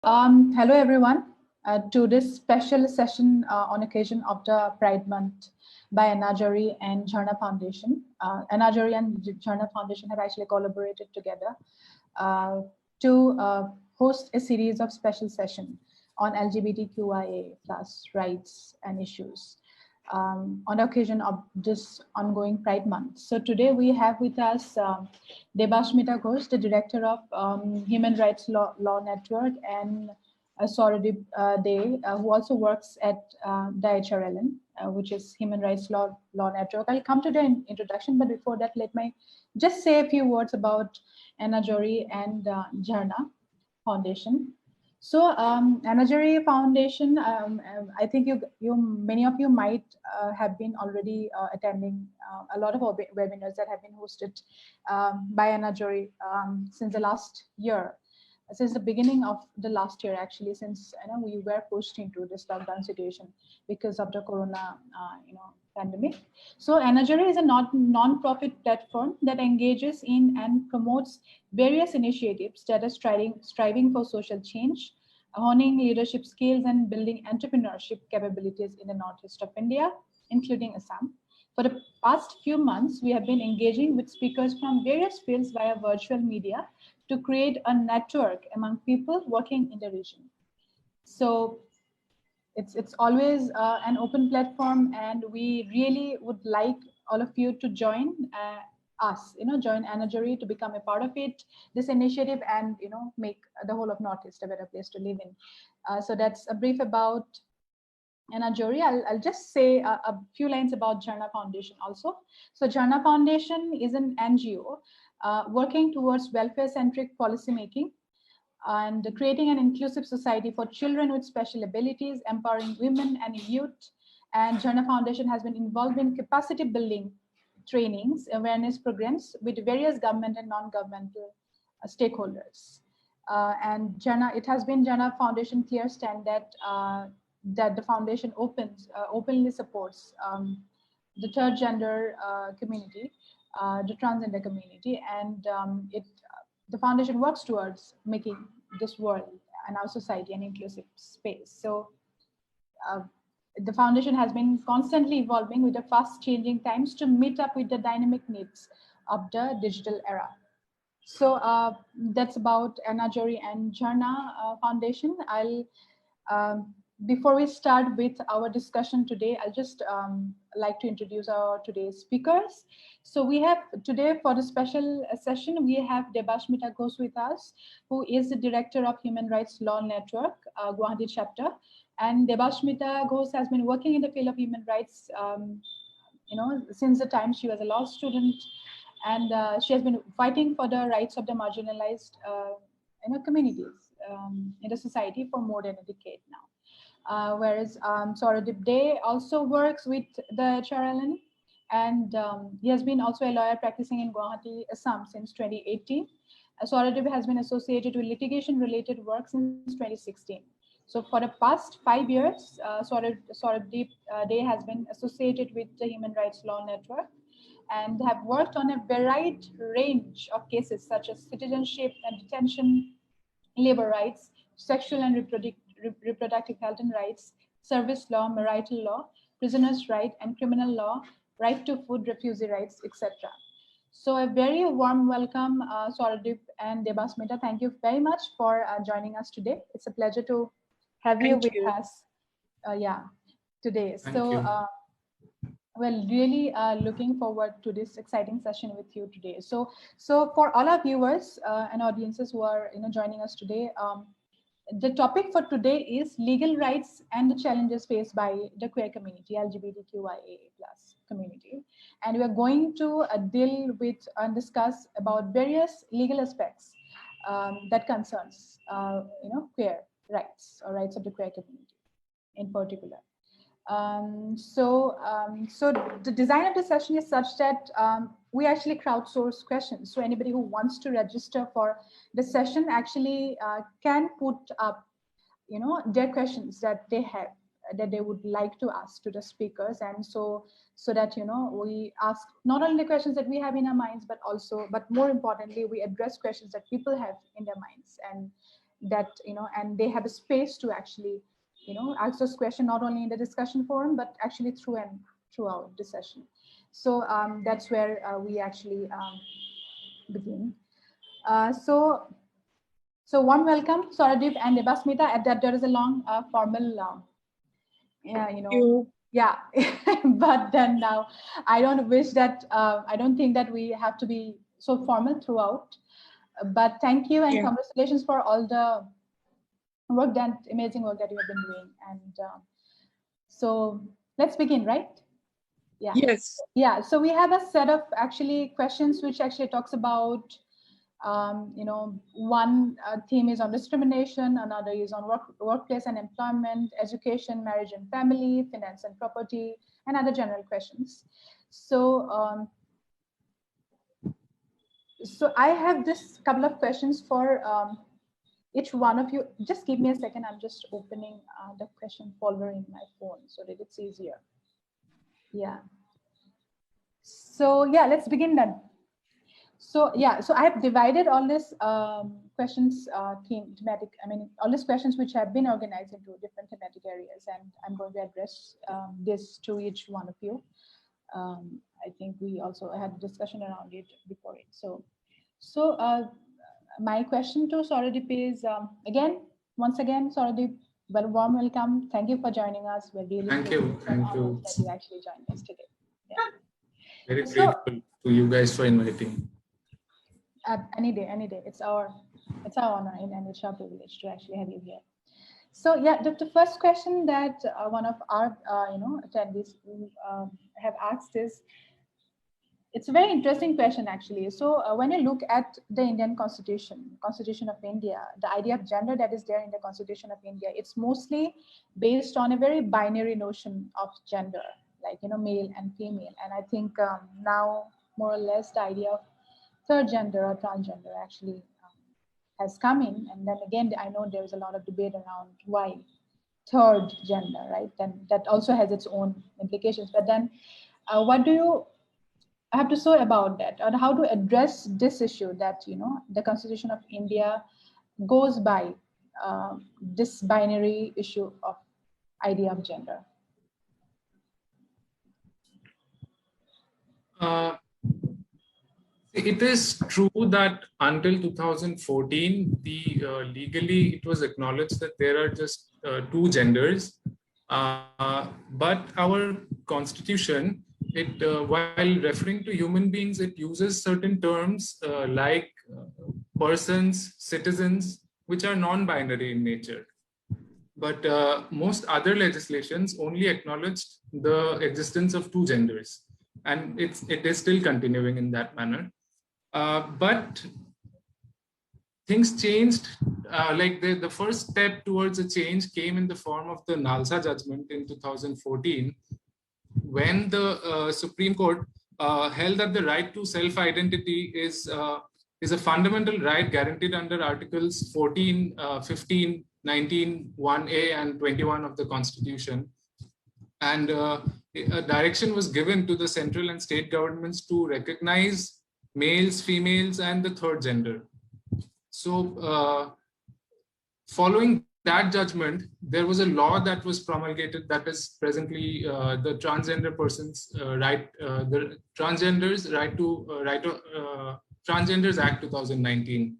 Hello everyone to this special session on occasion of the Pride Month by Anajari and Jharna Foundation. Anajari and Jharna Foundation have actually collaborated together to host a series of special sessions on LGBTQIA plus rights and issues on the occasion of this ongoing Pride Month. So today we have with us Debashmita Ghosh, the Director of Human Rights Law Network, and Sorodip Dey, who also works at the HRLN, which is Human Rights Law Network. I'll come to the introduction, but before that, let me just say a few words about Anajari and Jharna Foundation. So Anajari Foundation, I think many of you might have been already attending a lot of webinars that have been hosted by Anajari since the last year, since the beginning of the last year, actually, since we were pushed into this lockdown situation because of the corona pandemic. So Anajari is a non-profit platform that engages in and promotes various initiatives that are striving for social change, honing leadership skills, and building entrepreneurship capabilities in the northeast of India, including Assam. For the past few months, we have been engaging with speakers from various fields via virtual media to create a network among people working in the region. So it's always an open platform, and we really would like all of you to join us, join Anajari to become a part of this initiative, and make the whole of Northeast a better place to live in. So that's a brief about Anajari. I'll just say a few lines about Jharna Foundation also. So Jharna Foundation is an NGO working towards welfare-centric policymaking and creating an inclusive society for children with special abilities, empowering women and youth. And Jharna Foundation has been involved in capacity building trainings, awareness programs with various government and non-governmental stakeholders. And it has been Jharna Foundation clear stand that the foundation openly supports the third gender community, the transgender community, and the foundation works towards making this world and our society an inclusive space. So the foundation has been constantly evolving with the fast changing times to meet up with the dynamic needs of the digital era. So that's about Anajari and Jharna Foundation. Before we start with our discussion today, I'll just like to introduce our today's speakers. So we have today for the special session, we have Debashmita Ghosh with us, who is the Director of Human Rights Law Network, Guwahati chapter. And Debashmita Ghosh has been working in the field of human rights, since the time she was a law student, and she has been fighting for the rights of the marginalized, communities in the society for more than a decade now. Whereas Sorodip Dey also works with the HRLN, and he has been also a lawyer practicing in Guwahati, Assam since 2018. Sorodip has been associated with litigation-related work since 2016. So for the past 5 years, Sorodip Dey has been associated with the Human Rights Law Network and have worked on a varied range of cases such as citizenship and detention, labor rights, sexual and reproductive health and rights, service law, marital law, prisoners' right and criminal law, right to food, refugee rights, etc. So a very warm welcome, Sorodip and Debashmita. Thank you very much for joining us today. It's a pleasure to have you with us. Today. Well, really looking forward to this exciting session with you today. So for all our viewers and audiences who are joining us today, the topic for today is legal rights and the challenges faced by the queer community, LGBTQIA+ community. And we are going to deal with and discuss about various legal aspects that concerns, queer rights or rights of the queer community in particular. So the design of the session is such that we actually crowdsource questions. So anybody who wants to register for the session actually can put up, their questions that they have, that they would like to ask to the speakers, and so that we ask not only the questions that we have in our minds, but more importantly, we address questions that people have in their minds, and that, and they have a space to actually, ask those questions not only in the discussion forum, but actually throughout the session. So that's where we actually begin. So warm welcome, Sauradeep and Debasmita. At that, there is a long formal, yeah, but then now I don't wish that, I don't think that we have to be so formal throughout, but thank you and congratulations for all the work, that amazing work that you have been doing. And so let's begin, right? Yeah. Yes. Yeah. So we have a set of actually questions which actually talks about, one theme is on discrimination, another is on workplace and employment, education, marriage and family, finance and property, and other general questions. So so I have this couple of questions for each one of you. Just give me a second. I'm just opening the question folder in my phone so that it's easier. Yeah. So yeah, let's begin then. So yeah, so I have divided all these questions, thematic. I mean, all these questions which have been organized into different thematic areas, and I'm going to address this to each one of you. I think we also had a discussion around it before it. So my question to Sauradeep is once again, Sauradeep, warm welcome. Thank you for joining us. We're really thank you that you actually joined us today. Yeah. Very grateful to you guys for inviting. Any day. It's our honor and it's our privilege to actually have you here. So yeah, the first question that one of our attendees have asked is, it's a very interesting question actually. So when you look at the Indian Constitution of India, the idea of gender that is there in the Constitution of India, it's mostly based on a very binary notion of gender, like male and female. And I think now more or less the idea of third gender or transgender actually has come in. And then again, I know there's a lot of debate around why third gender, right? Then that also has its own implications. But then what do you have to say about that, or how to address this issue that, the Constitution of India goes by this binary issue of idea of gender? It is true that until 2014, legally it was acknowledged that there are just two genders. But our constitution, while referring to human beings, it uses certain terms like persons, citizens, which are non-binary in nature. But most other legislations only acknowledged the existence of two genders, and it is still continuing in that manner. But things changed. Like the first step towards a change came in the form of the Nalsa judgment in 2014, when the Supreme Court held that the right to self-identity is a fundamental right guaranteed under Articles 14, 15, 19, 1A and 21 of the Constitution. And a direction was given to the central and state governments to recognize males, females, and the third gender. So following that judgment, there was a law that was promulgated that is presently the Transgender Persons Right, the Transgenders Right to Transgenders Act 2019.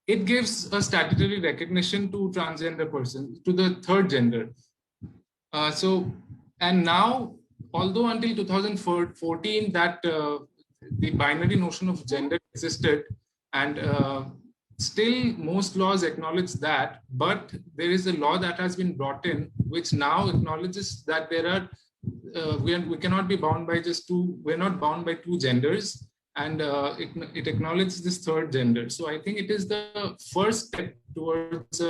It gives a statutory recognition to transgender persons, to the third gender. And now, although until 2014 that the binary notion of gender existed, and still most laws acknowledge that, but there is a law that has been brought in which now acknowledges that there are we cannot be bound by just two, we're not bound by two genders, and it acknowledges this third gender. So I think it is the first step towards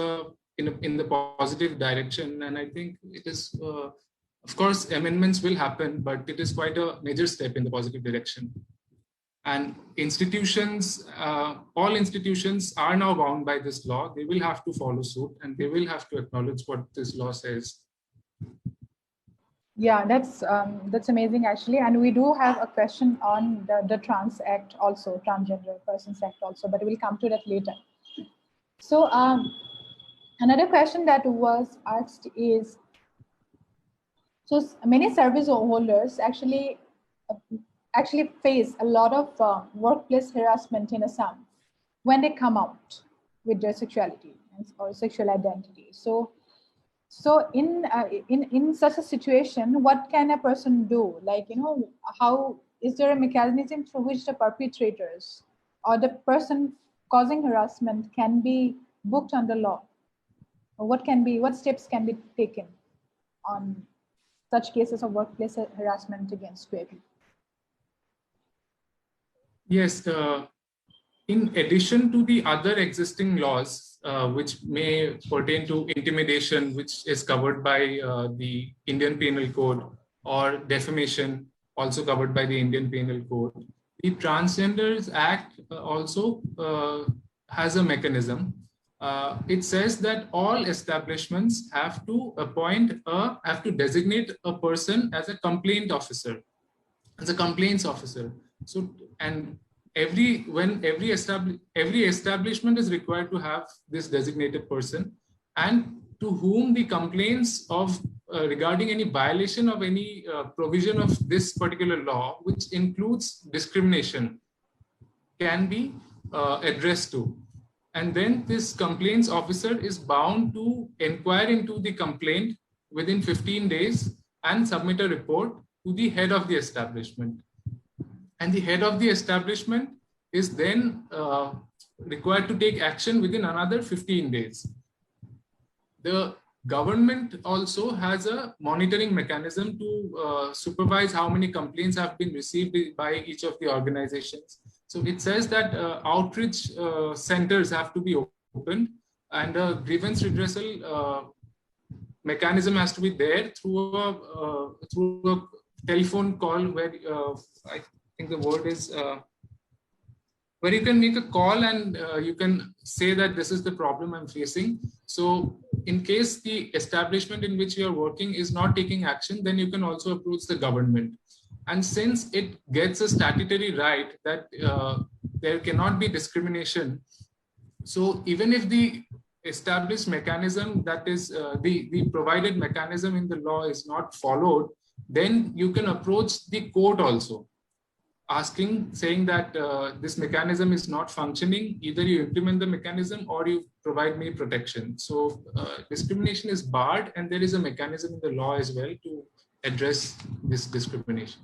in the positive direction, and I think it is of course amendments will happen, but it is quite a major step in the positive direction. And institutions, all institutions are now bound by this law. They will have to follow suit, and they will have to acknowledge what this law says. Yeah, that's amazing actually. And we do have a question on the Trans Act also, Transgender Persons Act also, but we'll come to that later. So another question that was asked is, so many service holders actually face a lot of workplace harassment in Assam when they come out with their sexuality or sexual identity. So in such a situation, what can a person do? Like, how is there a mechanism through which the perpetrators or the person causing harassment can be booked under law? Or what steps can be taken on such cases of workplace harassment against queer people? Yes, in addition to the other existing laws, which may pertain to intimidation, which is covered by the Indian Penal Code, or defamation, also covered by the Indian Penal Code, the Transgenders Act also has a mechanism. It says that all establishments have to designate a person as a complaint officer, as a complaints officer. So, and every establishment is required to have this designated person, and to whom the complaints of regarding any violation of any provision of this particular law, which includes discrimination, can be addressed to. And then this complaints officer is bound to inquire into the complaint within 15 days and submit a report to the head of the establishment. And the head of the establishment is then required to take action within another 15 days. The government also has a monitoring mechanism to supervise how many complaints have been received by each of the organizations. So it says that outreach centers have to be opened, and a grievance redressal mechanism has to be there through a telephone call where I think the word is where you can make a call and you can say that this is the problem I'm facing. So in case the establishment in which you are working is not taking action, then you can also approach the government. And since it gets a statutory right that there cannot be discrimination, so even if the established mechanism, that is the provided mechanism in the law, is not followed, then you can approach the court also, saying that this mechanism is not functioning. Either you implement the mechanism or you provide me protection. So discrimination is barred, and there is a mechanism in the law as well to address this discrimination.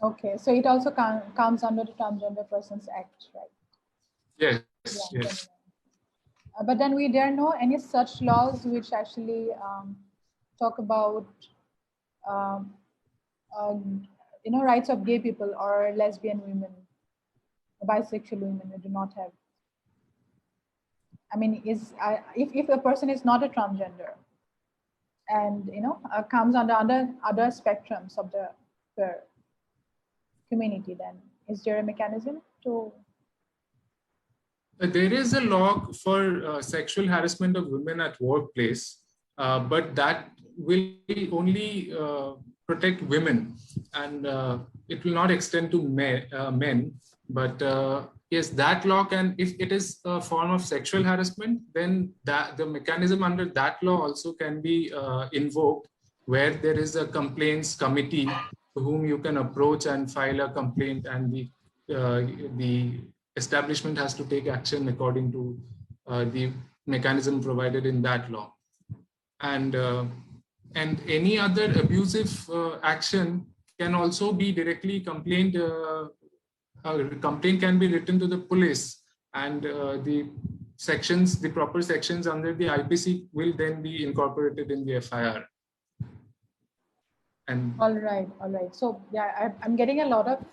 Okay, so it also comes under the Transgender Persons Act, right? Yes, yeah, yes. But then there are no any such laws which actually talk about rights of gay people or lesbian women, bisexual women. We do not have. I mean, if a person is not a transgender and comes under other spectrums of the community, then is there a mechanism to? There is a law for sexual harassment of women at workplace, but that will only protect women, and it will not extend to men. But yes, that law can, if it is a form of sexual harassment, then the mechanism under that law also can be invoked, where there is a complaints committee to whom you can approach and file a complaint, and the establishment has to take action according to the mechanism provided in that law. And any other abusive action can also be directly complained. A complaint can be written to the police, and the proper sections under the IPC will then be incorporated in the FIR. And all right. So yeah, I'm getting a lot of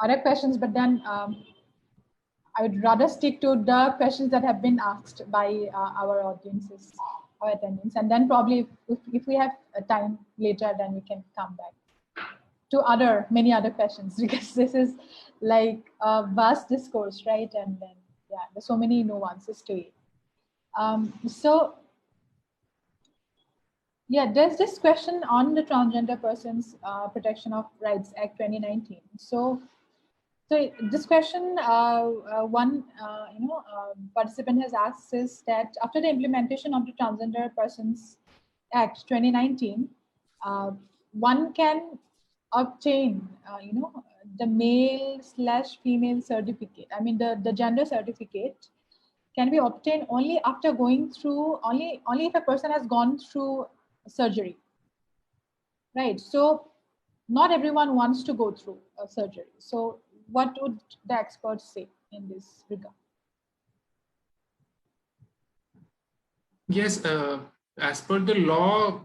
other questions, but then I would rather stick to the questions that have been asked by our audiences, our attendants, and then probably if we have time later, then we can come back to many other questions, because this is like a vast discourse, right? And then yeah, there's so many nuances to it. So yeah, there's this question on the Transgender Persons Protection of Rights Act 2019. So So this question, one participant has asked is that after the implementation of the Transgender Persons Act 2019, one can obtain, the male/female certificate. I mean, the gender certificate can be obtained only after going through, only if a person has gone through surgery, right? So not everyone wants to go through a surgery. So what would the experts say in this regard? Yes, as per the law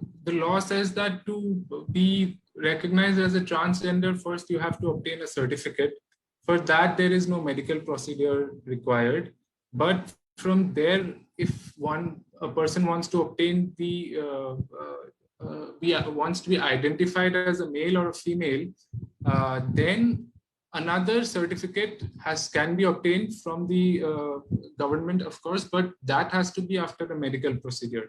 says that to be recognized as a transgender, first you have to obtain a certificate. For that, there is no medical procedure required. But from there, if a person wants to obtain wants to be identified as a male or a female, then another certificate can be obtained from the government, of course, but that has to be after a medical procedure.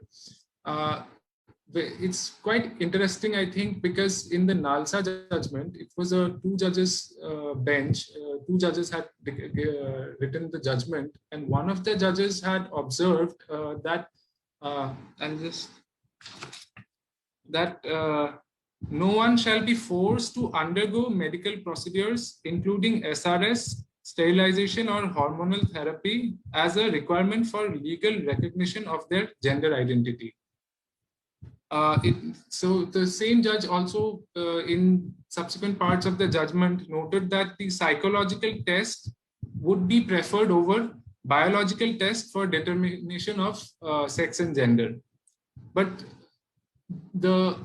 It's quite interesting, I think, because in the Nalsa judgment, it was a two judges bench. Two judges had written the judgment, and one of the judges had observed that no one shall be forced to undergo medical procedures, including SRS, sterilization, or hormonal therapy as a requirement for legal recognition of their gender identity. So the same judge also in subsequent parts of the judgment noted that the psychological test would be preferred over biological test for determination of sex and gender. But the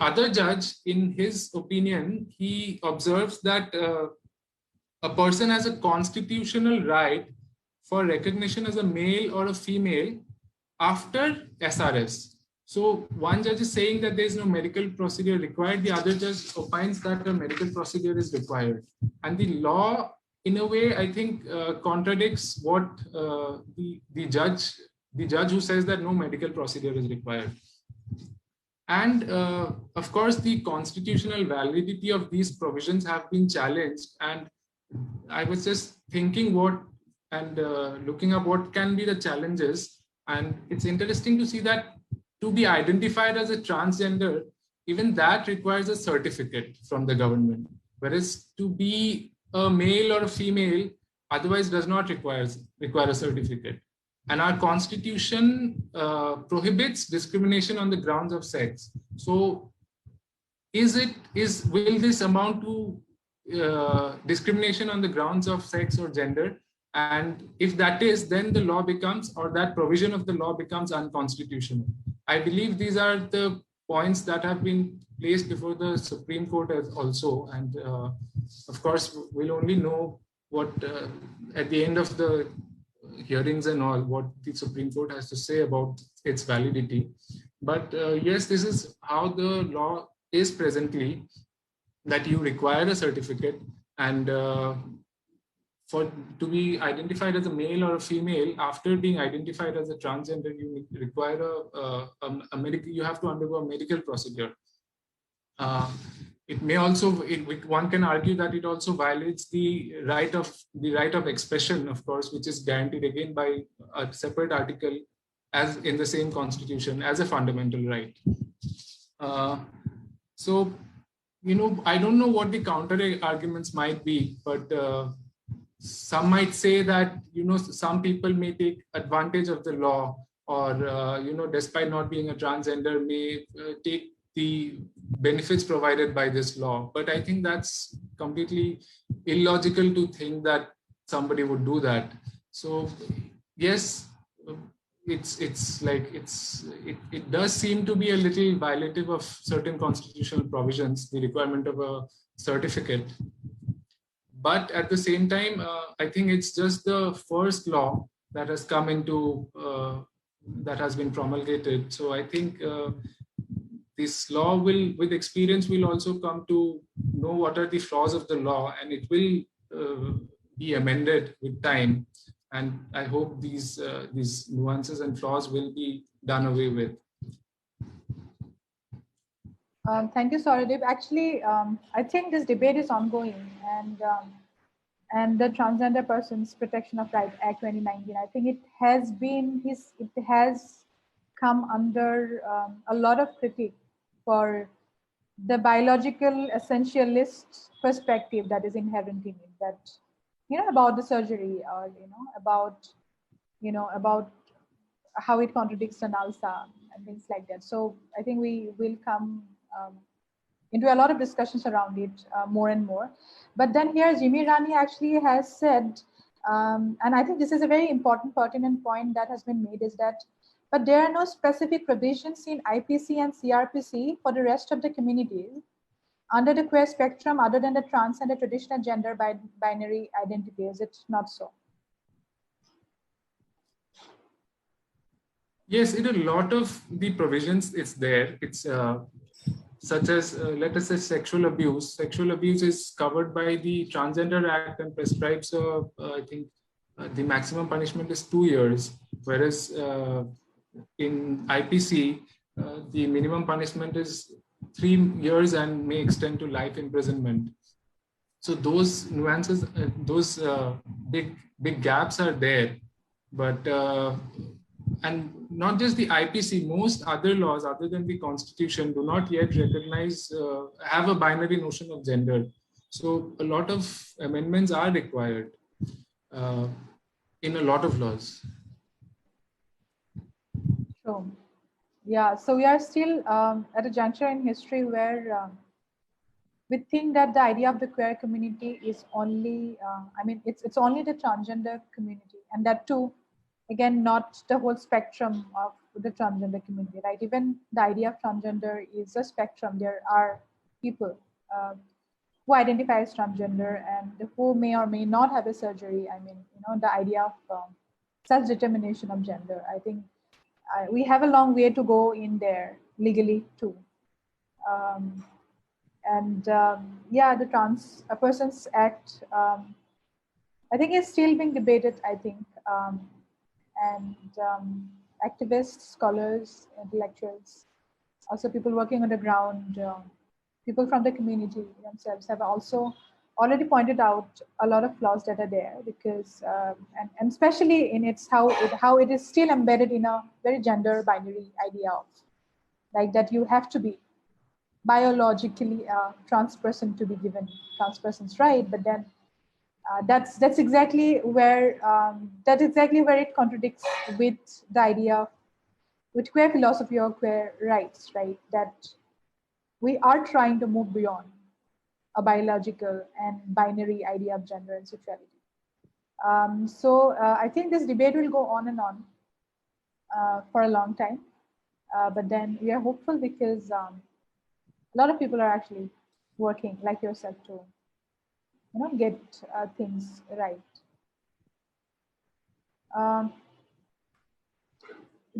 other judge, in his opinion, he observes that a person has a constitutional right for recognition as a male or a female after SRS. So one judge is saying that there is no medical procedure required. The other judge opines that a medical procedure is required. And the law, in a way, I think contradicts what the judge who says that no medical procedure is required. And of course, the constitutional validity of these provisions have been challenged. And I was just thinking looking up what can be the challenges. And it's interesting to see that to be identified as a transgender, even that requires a certificate from the government. Whereas to be a male or a female, otherwise does not require a certificate. And our constitution prohibits discrimination on the grounds of sex. So will this amount to discrimination on the grounds of sex or gender? And if that is, then the law becomes, or that provision of the law becomes unconstitutional. I believe these are the points that have been placed before the Supreme Court also. And of course, we'll only know what at the end of the hearings and all, what the Supreme Court has to say about its validity. But yes, this is how the law is presently, that you require a certificate, and to be identified as a male or a female, after being identified as a transgender, you require a medical. You have to undergo a medical procedure. It may also, one can argue that it also violates the right of expression, of course, which is guaranteed again by a separate article, as in the same constitution, as a fundamental right. So, I don't know what the counter arguments might be, but some might say that, some people may take advantage of the law, or, despite not being a transgender, may take the benefits provided by this law. But I think that's completely illogical to think that somebody would do that. So yes, it does seem to be a little violative of certain constitutional provisions, the requirement of a certificate. But at the same time, I think it's just the first law that has come into, that has been promulgated. So I think this law with experience, will also come to know what are the flaws of the law, and it will be amended with time. And I hope these nuances and flaws will be done away with. Thank you, Sauradeep. Actually, I think this debate is ongoing, and and the Transgender Persons Protection of Rights Act 2019. I think it has come under a lot of critique for the biological essentialist perspective that is inherent in it, that about the surgery, or about how it contradicts the NALSA and things like that. So I think we will come into a lot of discussions around it more and more. But then here, Jimmy Rani actually has said, and I think this is a very important, pertinent point that has been made, is that, but there are no specific provisions in IPC and CRPC for the rest of the communities under the queer spectrum other than the trans and the traditional gender binary identity. Is it not so? Yes, in a lot of the provisions, it's there. It's such as, let us say, sexual abuse. Sexual abuse is covered by the Transgender Act and prescribes, I think, the maximum punishment is 2 years, whereas in IPC, the minimum punishment is 3 years and may extend to life imprisonment. So those nuances, those big gaps are there, but and not just the IPC, most other laws other than the Constitution do not yet recognize, have a binary notion of gender. So a lot of amendments are required in a lot of laws. True. Yeah, so we are still at a juncture in history where we think that the idea of the queer community is only, it's only the transgender community, and that too, again, not the whole spectrum of the transgender community, right? Even the idea of transgender is a spectrum. There are people who identify as transgender and who may or may not have a surgery. The idea of self-determination of gender. I think we have a long way to go in there legally too. Yeah, the Trans Persons Act, I think is still being debated, I think. Activists, scholars, intellectuals, also people working on the ground, people from the community themselves have also already pointed out a lot of flaws that are there, because and especially in its how it is still embedded in a very gender binary idea of, like, that you have to be biologically a trans person to be given trans person's right, but then that's exactly where it contradicts with the idea with queer philosophy or queer rights, right? That we are trying to move beyond a biological and binary idea of gender and sexuality. I think this debate will go on and on for a long time, but then we are hopeful because a lot of people are actually working, like yourself, to get things right.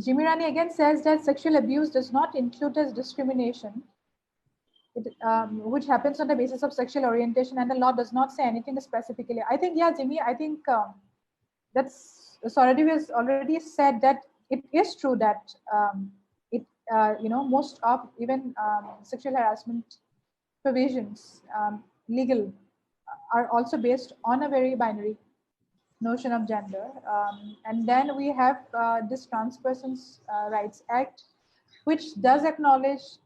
Jimmy Rani again says that sexual abuse does not include as discrimination, which happens on the basis of sexual orientation, and the law does not say anything specifically. I think, yeah, Jimmy, I think that's already said that it is true that most of even sexual harassment provisions, legal, are also based on a very binary notion of gender. And then we have this Trans Persons Rights Act, which does acknowledge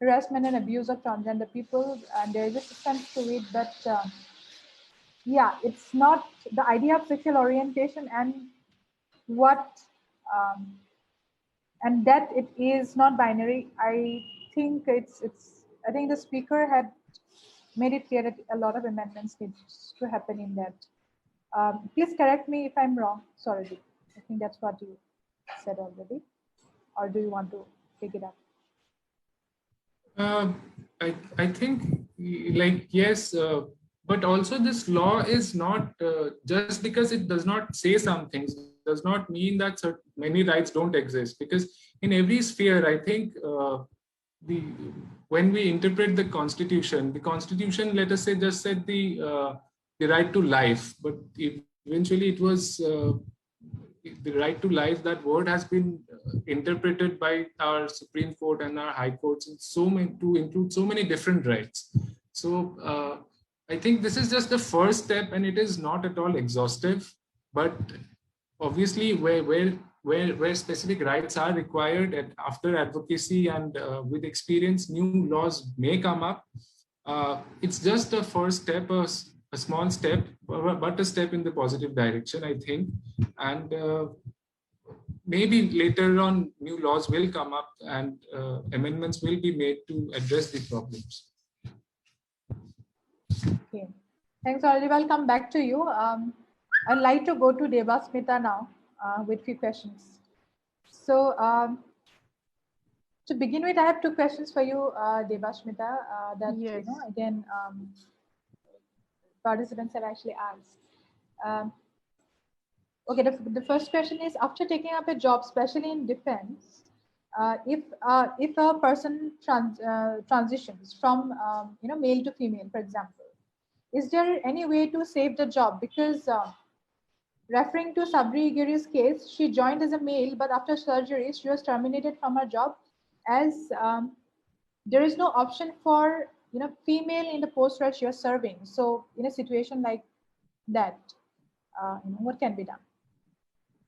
harassment and abuse of transgender people, and there is a sense to it, but yeah, it's not the idea of sexual orientation and what and that it is not binary. I think I think the speaker had made it clear that a lot of amendments need to happen in that. Please correct me if I'm wrong. Sorry, I think that's what you said already. Or do you want to take it up? I think, like, yes, but also this law is not, just because it does not say some things, does not mean that many rights don't exist. Because in every sphere, I think, when we interpret the Constitution, let us say, just said the right to life, but eventually it was the right to life. That word has been interpreted by our Supreme Court and our High Courts to include so many different rights. So I think this is just the first step, and it is not at all exhaustive. But obviously, where specific rights are required after advocacy and with experience, new laws may come up. It's just a first step, a small step, but a step in the positive direction, I think. And maybe later on, new laws will come up and amendments will be made to address the problems. Okay. Thanks, Olive. I'll come back to you. I'd like to go to Devasmita now with few questions. So to begin with, I have two questions for you, Devasmita, that, Yes. again, participants have actually asked. Okay, the first question is, after taking up a job, especially in defense, if a person transitions from male to female, for example, is there any way to save the job? Because referring to Sabri Giri's case, she joined as a male, but after surgery, she was terminated from her job, as there is no option for female in the post where she was serving. So in a situation like that, what can be done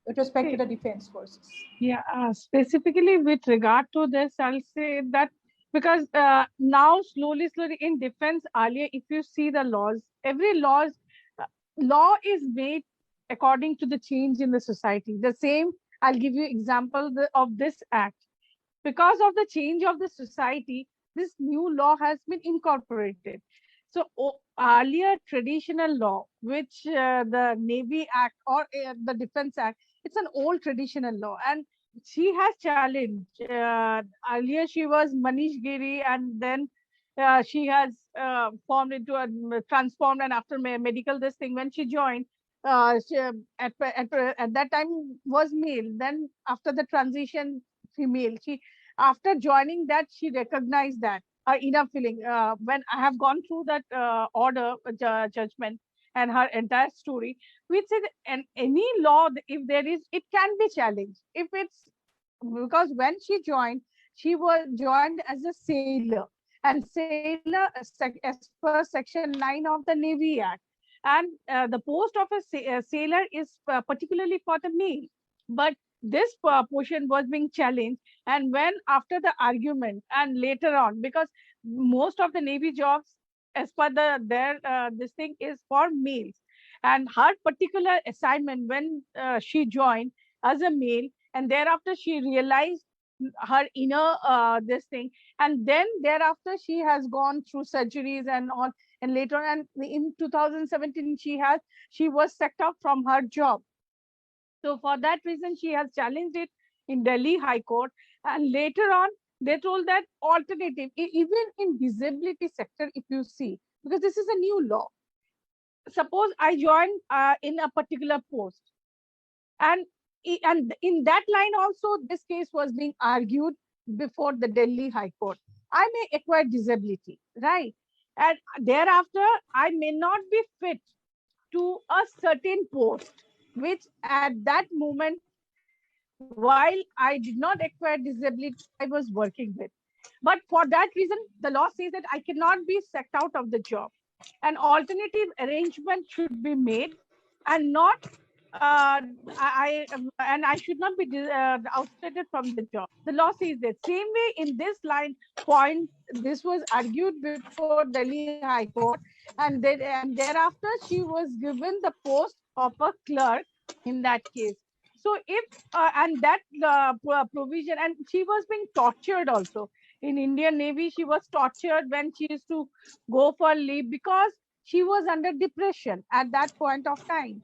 with respect to the defense forces? Yeah, specifically with regard to this, I'll say that because now slowly in defense, earlier, if you see the laws, every law is made according to the change in the society. The same, I'll give you example of this act. Because of the change of the society, this new law has been incorporated. So earlier traditional law, which the Navy Act or the Defense Act, it's an old traditional law, and she has challenged. Earlier she was Manish Giri, and then she has transformed, and after medical this thing, when she joined, she, at that time was male. Then after the transition, female. She, after joining that, she recognized that inner feeling. When I have gone through that order judgment and her entire story, we said, and any law, if there is, it can be challenged. If it's because when she was joined as a sailor, and sailor as per Section 9 of the Navy Act, and the post of a sailor is particularly for the male, but this portion was being challenged. And when after the argument and later on, because most of the Navy jobs as per their this thing is for males, and her particular assignment when she joined as a male, and thereafter she realized her inner this thing, and then thereafter she has gone through surgeries and all, and later on, and in 2017 she was sacked out from her job. So for that reason, she has challenged it in Delhi High Court. And later on, they told that alternative, even in disability sector, if you see, because this is a new law. Suppose I join in a particular post, and in that line also, this case was being argued before the Delhi High Court. I may acquire disability, right? And thereafter, I may not be fit to a certain post, which at that moment, while I did not acquire disability, I was working with. But for that reason, the law says that I cannot be sacked out of the job. An alternative arrangement should be made, and not I should not be ousted from the job. The law says that. Same way in this line point, this was argued before Delhi High Court, and thereafter she was given the post of a clerk in that case. So if and that provision, and she was being tortured also in Indian Navy. She was tortured when she used to go for leave because she was under depression at that point of time.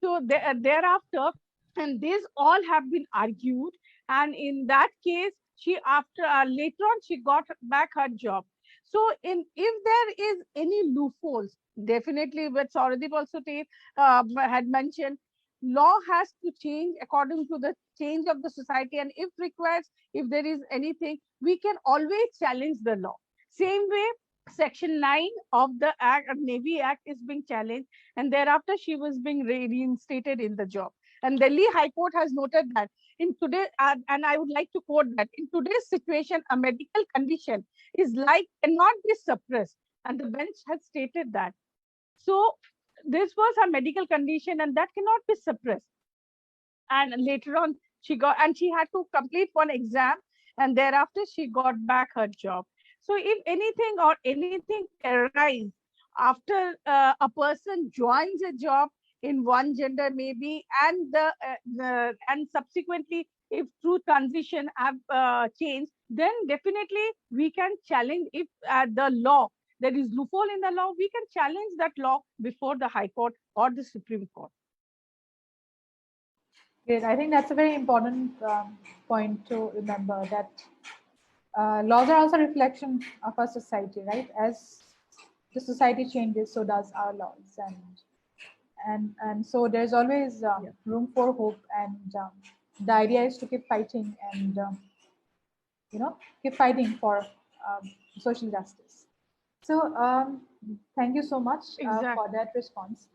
So thereafter, and these all have been argued, and in that case, she after later on she got back her job. So if there is any loopholes, definitely, what Sauradeep also had mentioned, law has to change according to the change of the society, and if requires, if there is anything, we can always challenge the law. Same way, Section 9 of the Navy Act is being challenged, and thereafter she was being reinstated in the job. And Delhi High Court has noted that in today, and I would like to quote that, in today's situation, a medical condition is like cannot be suppressed, and the bench has stated that. So this was her medical condition, and that cannot be suppressed. And later on, she had to complete one exam, and thereafter she got back her job. So if anything or anything arise after a person joins a job in one gender maybe, and and subsequently if through transition have changed, then definitely we can challenge. If the law, there is loophole in the law, we can challenge that law before the High Court or the Supreme Court. Great. I think that's a very important point to remember, that laws are also a reflection of our society, right? As the society changes, so does our laws, and so there's always room for hope, and the idea is to keep fighting and keep fighting for social justice. So thank you so much for that response.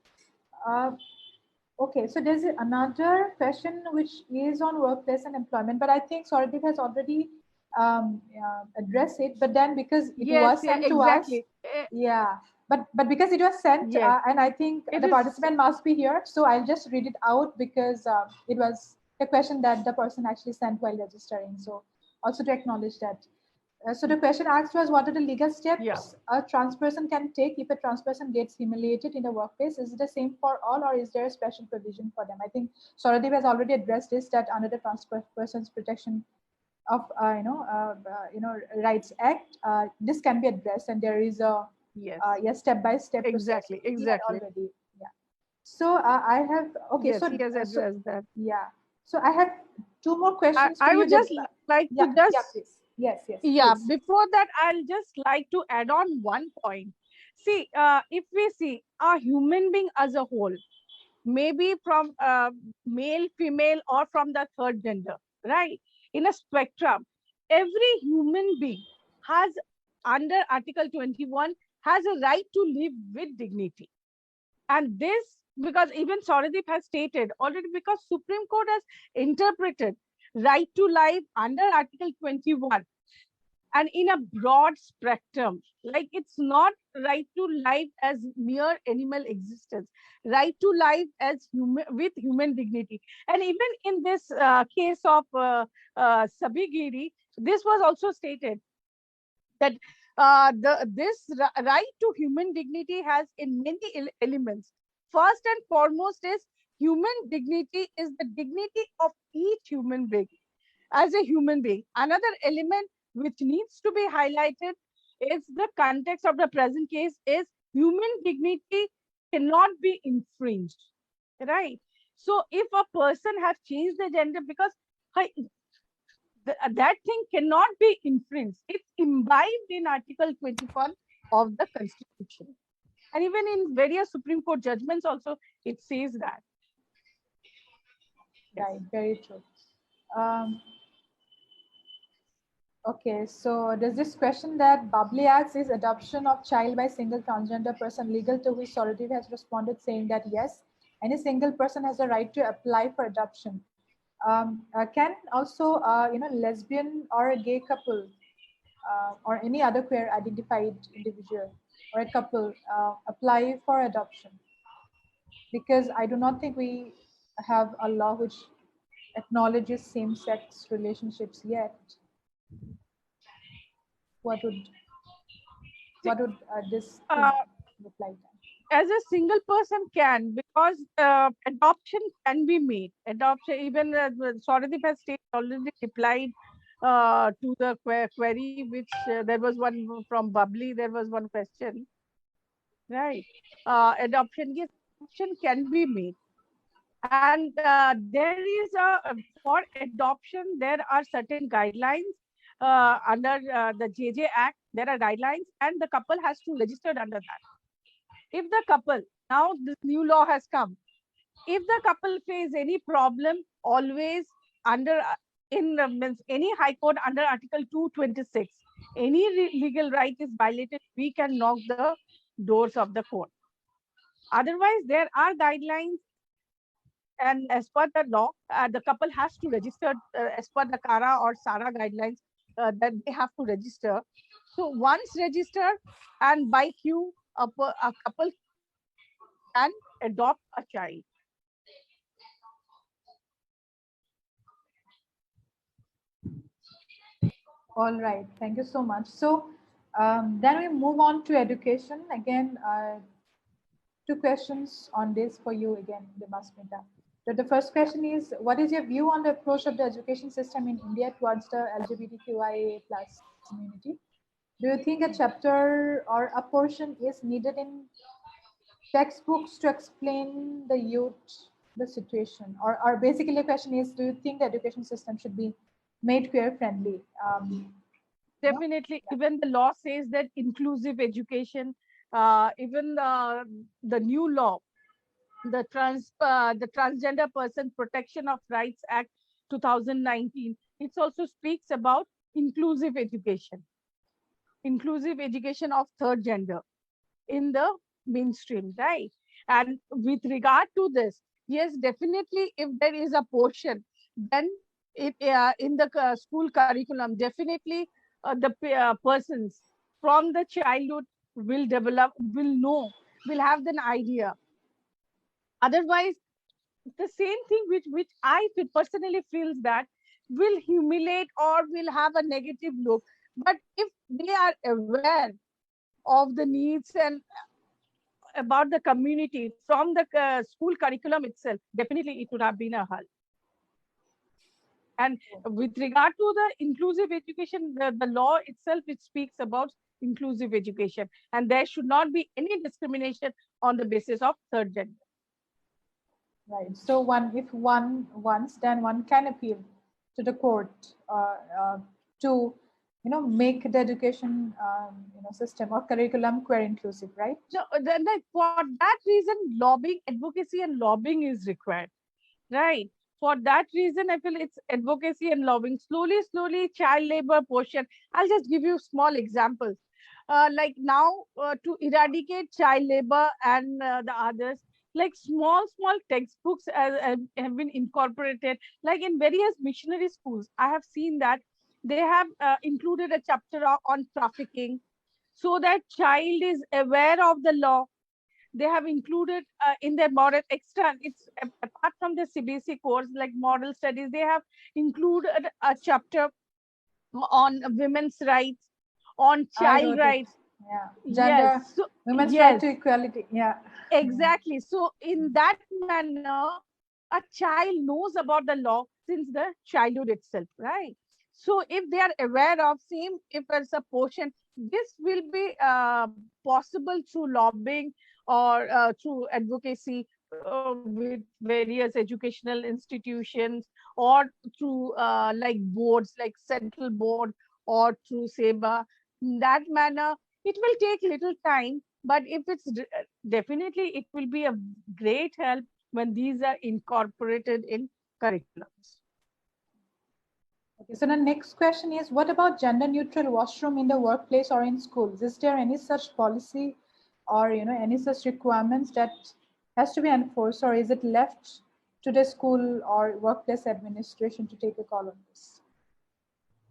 Okay, so there's another question which is on workplace and employment, but I think Sauradeep has already addressed it. But then because it was sent to us, but because it was sent, and I think the participant must be here, so I'll just read it out because it was a question that the person actually sent while registering. So also to acknowledge that. So the question asked was, what are the legal steps a trans person can take if a trans person gets humiliated in the workplace? Is it the same for all, or is there a special provision for them? I think Sauradeep has already addressed this, that under the Trans Persons Protection of Rights Act, this can be addressed, and there is a step-by-step exactly already. So I have so he has addressed that. So I have two more questions. I would just like to just please. Yes. Please. Before that, I'll just like to add on one point. See, if we see a human being as a whole, maybe from male, female, or from the third gender, right? In a spectrum, every human being has, under Article 21, has a right to live with dignity. And this, because even Sauradeep has stated already, because Supreme Court has interpreted right to life under Article 21 and in a broad spectrum, like it's not right to life as mere animal existence, right to life as human, with human dignity. And even in this case of Sabigiri, this was also stated that this right to human dignity has in many elements. First and foremost is human dignity is the dignity of each human being as a human being. Another element which needs to be highlighted is the context of the present case is human dignity cannot be infringed, right? So if a person has changed the gender, because that thing cannot be infringed, it's imbibed in Article 21 of the Constitution. And even in various Supreme Court judgments also, it says that. Right, very true. Okay, so there's this question that Babli asks, is adoption of child by single transgender person legal, to which Sauradeep has responded saying that yes, any single person has a right to apply for adoption. Can also, lesbian or a gay couple or any other queer identified individual or a couple apply for adoption? Because I do not think we have a law which acknowledges same-sex relationships yet. What would this look like? As a single person can, because adoption can be made. Adoption, even Sauradeep has already replied to the query, which there was one from Babli, there was one question, right? Adoption can be made. And there is for adoption, there are certain guidelines under the JJ Act, there are guidelines, and the couple has to register under that. If the couple, now this new law has come, if the couple face any problem, always under any High Court under Article 226, any legal right is violated, we can knock the doors of the court. Otherwise, there are guidelines, and as per the law, the couple has to register as per the CARA or SARA guidelines that they have to register. So once registered and by queue, a couple can adopt a child. All right, thank you so much. So then we move on to education. Again, two questions on this for you again, Demasmita. So the first question is, what is your view on the approach of the education system in India towards the LGBTQIA plus community? Do you think a chapter or a portion is needed in textbooks to explain the youth the situation? Or basically the question is, do you think the education system should be made queer friendly? No? Definitely, Yeah. even the law says that inclusive education, even the new law, the Transgender Person Protection of Rights Act 2019, it also speaks about inclusive education of third gender in the mainstream, right? And with regard to this, yes, definitely, if there is a portion, then it in the school curriculum, definitely persons from the childhood will develop, will know, will have an idea. Otherwise, the same thing which I personally feels that will humiliate or will have a negative look. But if they are aware of the needs and about the community from the school curriculum itself, definitely it would have been a help. And with regard to the inclusive education, the law itself, it speaks about inclusive education, and there should not be any discrimination on the basis of third gender. Right. So if one wants, then one can appeal to the court to, make the education, system or curriculum queer inclusive, right? No, for that reason, lobbying, advocacy, and lobbying is required, right? For that reason, I feel it's advocacy and lobbying. Slowly, child labor portion. I'll just give you small examples. Like now, to eradicate child labor and the others, like small textbooks have been incorporated. Like in various missionary schools, I have seen that they have included a chapter on trafficking, so that child is aware of the law. They have included in their model extra, it's apart from the CBSE course like model studies, they have included a chapter on women's rights, on I child wrote it. rights. Yeah. Yes, Gender, so women's right yes, to equality. Yeah. exactly. So in that manner, a child knows about the law since the childhood itself, right? So if they are aware of same, if there's a portion, this will be possible through lobbying or through advocacy with various educational institutions, or through like boards like Central Board or through SEBA. In that manner, it will take little time, but if it's definitely, it will be a great help when these are incorporated in curriculums. Okay, so the next question is, what about gender neutral washroom in the workplace or in schools? Is there any such policy or, any such requirements that has to be enforced, or is it left to the school or workplace administration to take a call on this?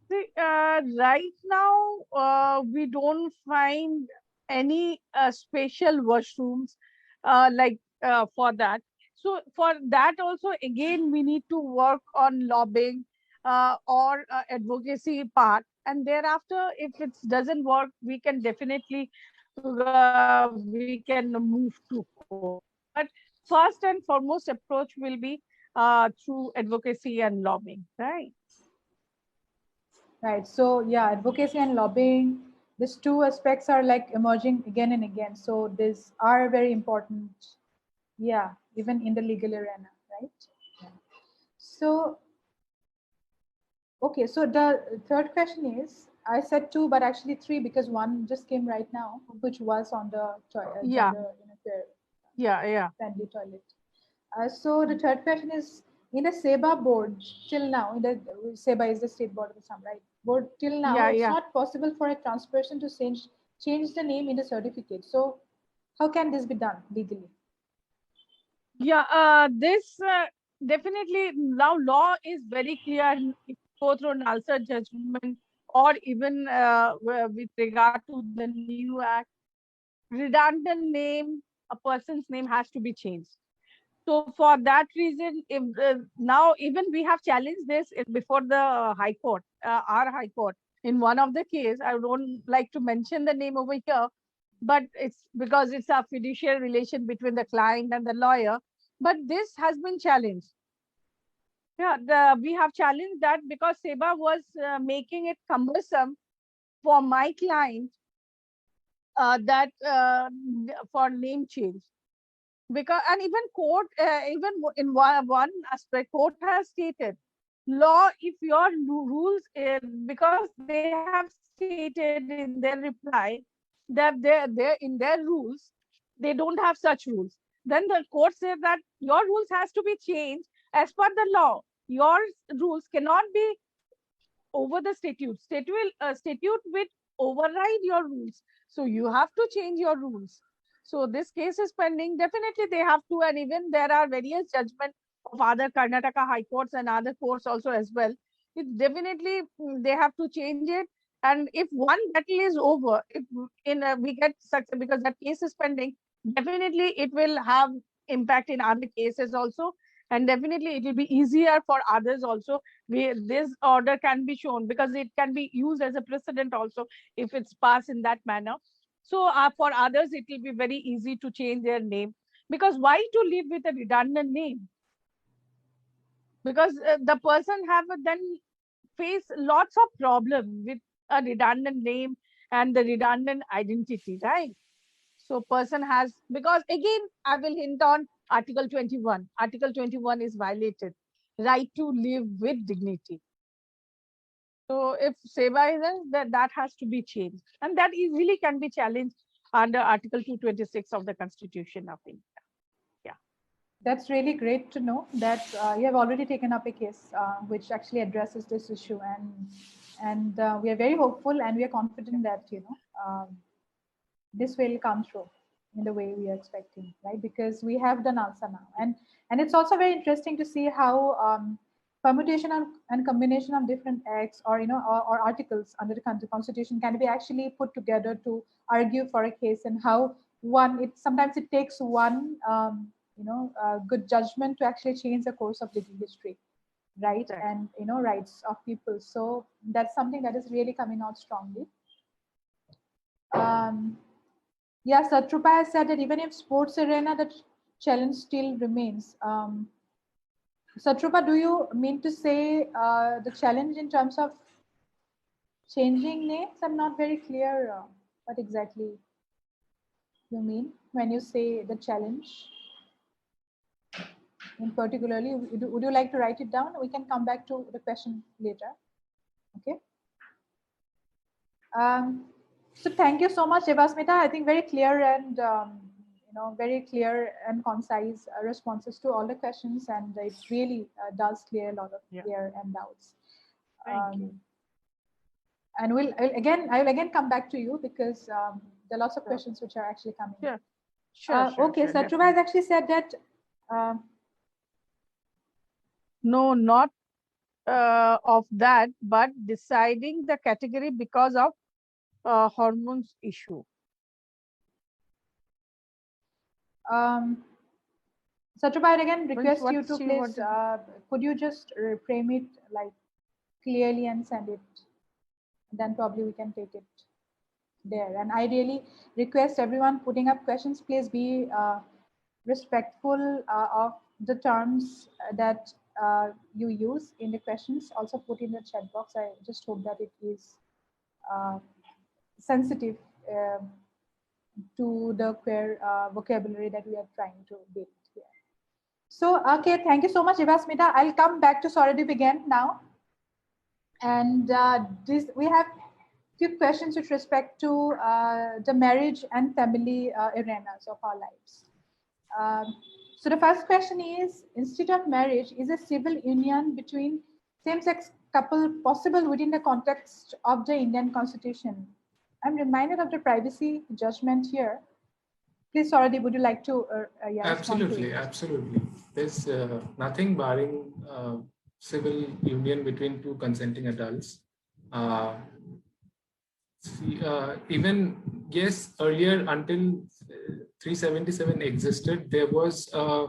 See, right now, we don't find any special washrooms for that. So for that also, again, we need to work on lobbying or advocacy part. And thereafter, if it doesn't work, we can definitely we can move to court. But first and foremost approach will be through advocacy and lobbying, right? Right. So yeah, advocacy and lobbying, these two aspects are like emerging again and again. So these are very important. Yeah, even in the legal arena, right? Yeah. So okay, so the third question is, I said two, but actually three because one just came right now, which was on the Yeah, gender yeah. friendly toilet. So the third question is, in the SEBA board till now, in the SEBA is the state board of Assam, right? Board till now, Yeah, it's yeah. not possible for a trans person to change the name in the certificate. So how can this be done legally? Yeah, this definitely now law is very clear. If you go through an Nalsa judgment or even with regard to the new act, redundant name, a person's name has to be changed. So for that reason, if now even we have challenged this before the High Court, our High Court, in one of the case. I don't like to mention the name over here, but it's because it's a fiduciary relation between the client and the lawyer. But this has been challenged. Yeah, we have challenged that because SEBA was making it cumbersome for my client that for name change. Because and even court, even in one aspect, court has stated law if your rules, because they have stated in their reply that they in their rules they don't have such rules. Then the court said that your rules has to be changed as per the law. Your rules cannot be over the statute. Statute will override your rules. So you have to change your rules. So this case is pending. Definitely they have to, and even there are various judgments of other Karnataka High Courts and other courts also as well. It definitely they have to change it. And if one battle is over, if we get success because that case is pending, definitely it will have impact in other cases also. And definitely it will be easier for others also. This order can be shown because it can be used as a precedent also if it's passed in that manner. So for others, it will be very easy to change their name, because why to live with a redundant name? Because the person have then face lots of problem with a redundant name and the redundant identity, right? So person has, because again, I will hint on Article 21. Article 21 is violated. Right to live with dignity. So if SEBA is there, that has to be changed. And that easily can be challenged under Article 226 of the Constitution of India. Yeah. That's really great to know that you have already taken up a case which actually addresses this issue, and we are very hopeful and we are confident that this will come through in the way we are expecting, right? Because we have the NALSA now, and it's also very interesting to see how permutation and combination of different acts or or articles under the Constitution can be actually put together to argue for a case, and how sometimes it takes one good judgment to actually change the course of legal history, right? Right. And rights of people. So that's something that is really coming out strongly. Yeah, Satrupa has said that even if sports arena, the challenge still remains. Satrupa, do you mean to say the challenge in terms of changing names? I'm not very clear what exactly you mean when you say the challenge. In particularly, would you like to write it down? We can come back to the question later. Okay. So thank you so much, Evasmita. I think very clear and very clear and concise responses to all the questions, and it really does clear a lot of fear and doubts. Thank you. And I will again come back to you because there are lots of questions which are actually coming. Sure. Okay, Satrupa has actually said that. No, not of that, but deciding the category because of hormones issue. Satrupa, I again request you to please, could you just frame it like clearly and send it? Then probably we can take it there. And I really request everyone putting up questions, please be respectful of the terms that you use in the questions. Also put in the chat box. I just hope that it is sensitive to the queer vocabulary that we are trying to build here. So, okay, thank you so much, Evasmita. I'll come back to Saurabh again now. And we have few questions with respect to the marriage and family arenas of our lives. So the first question is, instead of marriage, is a civil union between same-sex couple possible within the context of the Indian Constitution? I'm reminded of the privacy judgment here. Please, Saurabh, would you like to Absolutely. There's nothing barring civil union between two consenting adults. even yes, earlier until 377 existed, there was a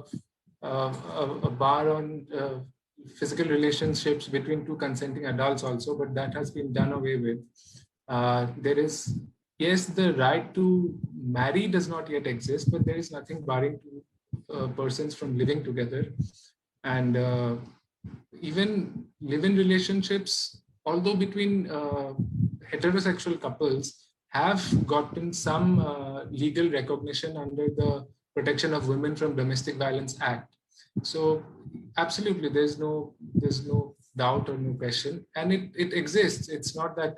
bar on physical relationships between two consenting adults also, but that has been done away with. There is, yes, the right to marry does not yet exist, but there is nothing barring two persons from living together. And even live-in relationships, although between heterosexual couples, have gotten some legal recognition under the Protection of Women from Domestic Violence Act. So absolutely, there's no doubt or no question, and it exists. It's not that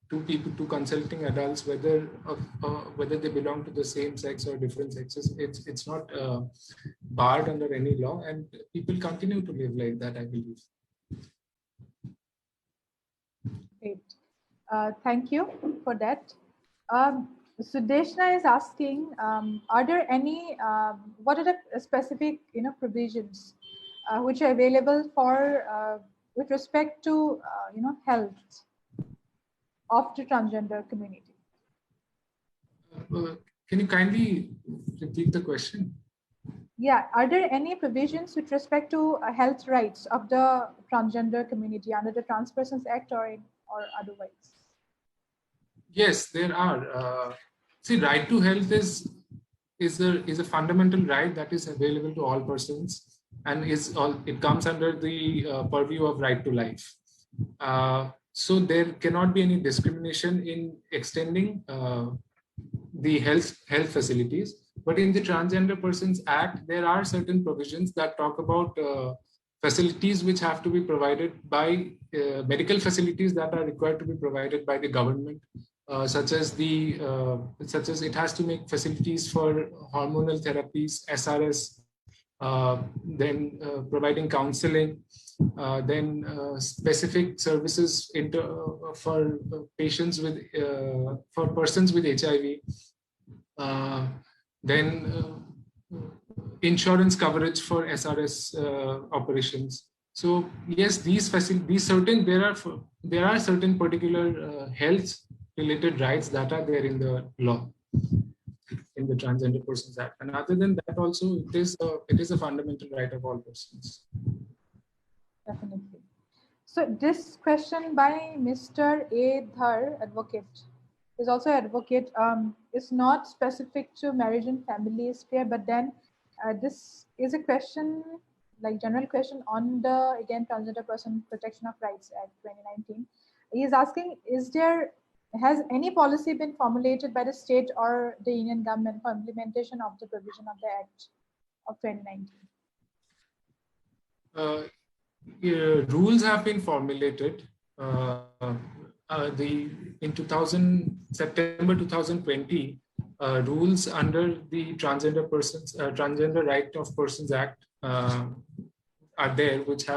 two consulting adults, whether they belong to the same sex or different sexes, it's not barred under any law, and people continue to live like that, I believe. Great. Thank you for that. Sudeshna is asking, are there any, what are the specific provisions which are available for with respect to health of the transgender community? Can you kindly repeat the question? Yeah, are there any provisions with respect to health rights of the transgender community under the Trans Persons Act or otherwise? Yes, there are. See, right to health is a fundamental right that is available to all persons, and it comes under the purview of right to life. So there cannot be any discrimination in extending the health facilities. But in the Transgender Persons Act, there are certain provisions that talk about facilities which have to be provided by medical facilities that are required to be provided by the government, such as it has to make facilities for hormonal therapies, SRS, then providing counseling, then specific services for patients with for persons with HIV, then insurance coverage for SRS operations. So yes, there are certain particular health related rights that are there in the law, in the Transgender Persons Act, and other than that, also it is a fundamental right of all persons. Definitely. So this question by Mr. A. Dhar, advocate, is also advocate. Is not specific to marriage and family sphere, but then this is a question, like general question on the again Transgender Person Protection of Rights Act 2019. He is asking: has any policy been formulated by the state or the union government for implementation of the provision of the Act of 2019? Rules have been formulated. In September 2020, rules under the Transgender Right of Persons Act are there, which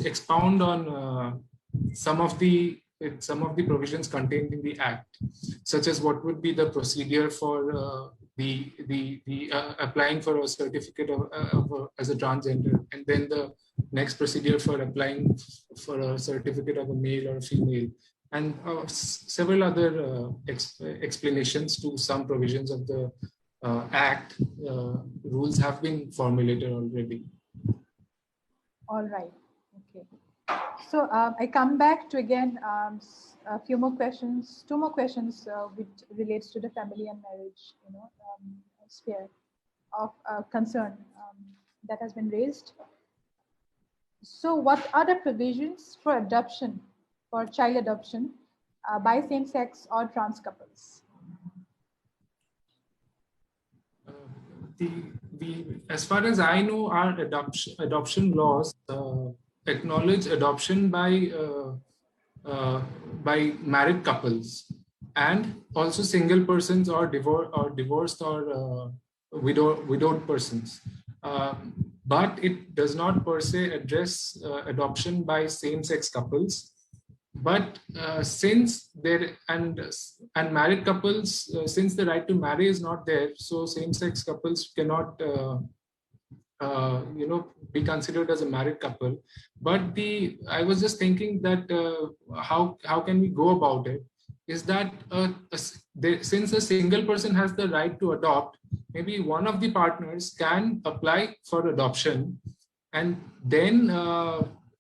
expound on some of the provisions contained in the Act, such as what would be the procedure for applying for a certificate as a transgender, and then the next procedure for applying for a certificate of a male or a female, and several other explanations to some provisions of the Act. Rules have been formulated already. All right. Okay. So I come back to again a few more questions, two more questions which relates to the family and marriage, sphere of concern that has been raised. So what are the provisions for adoption, for child adoption by same-sex or trans couples? As far as I know, our adoption laws acknowledge adoption by married couples, and also single persons or divorced or widowed persons. But it does not per se address adoption by same-sex couples. But since there and married couples, since the right to marry is not there, so same-sex couples cannot be considered as a married couple. But I was just thinking that how can we go about it? is that since a single person has the right to adopt, maybe one of the partners can apply for adoption, and then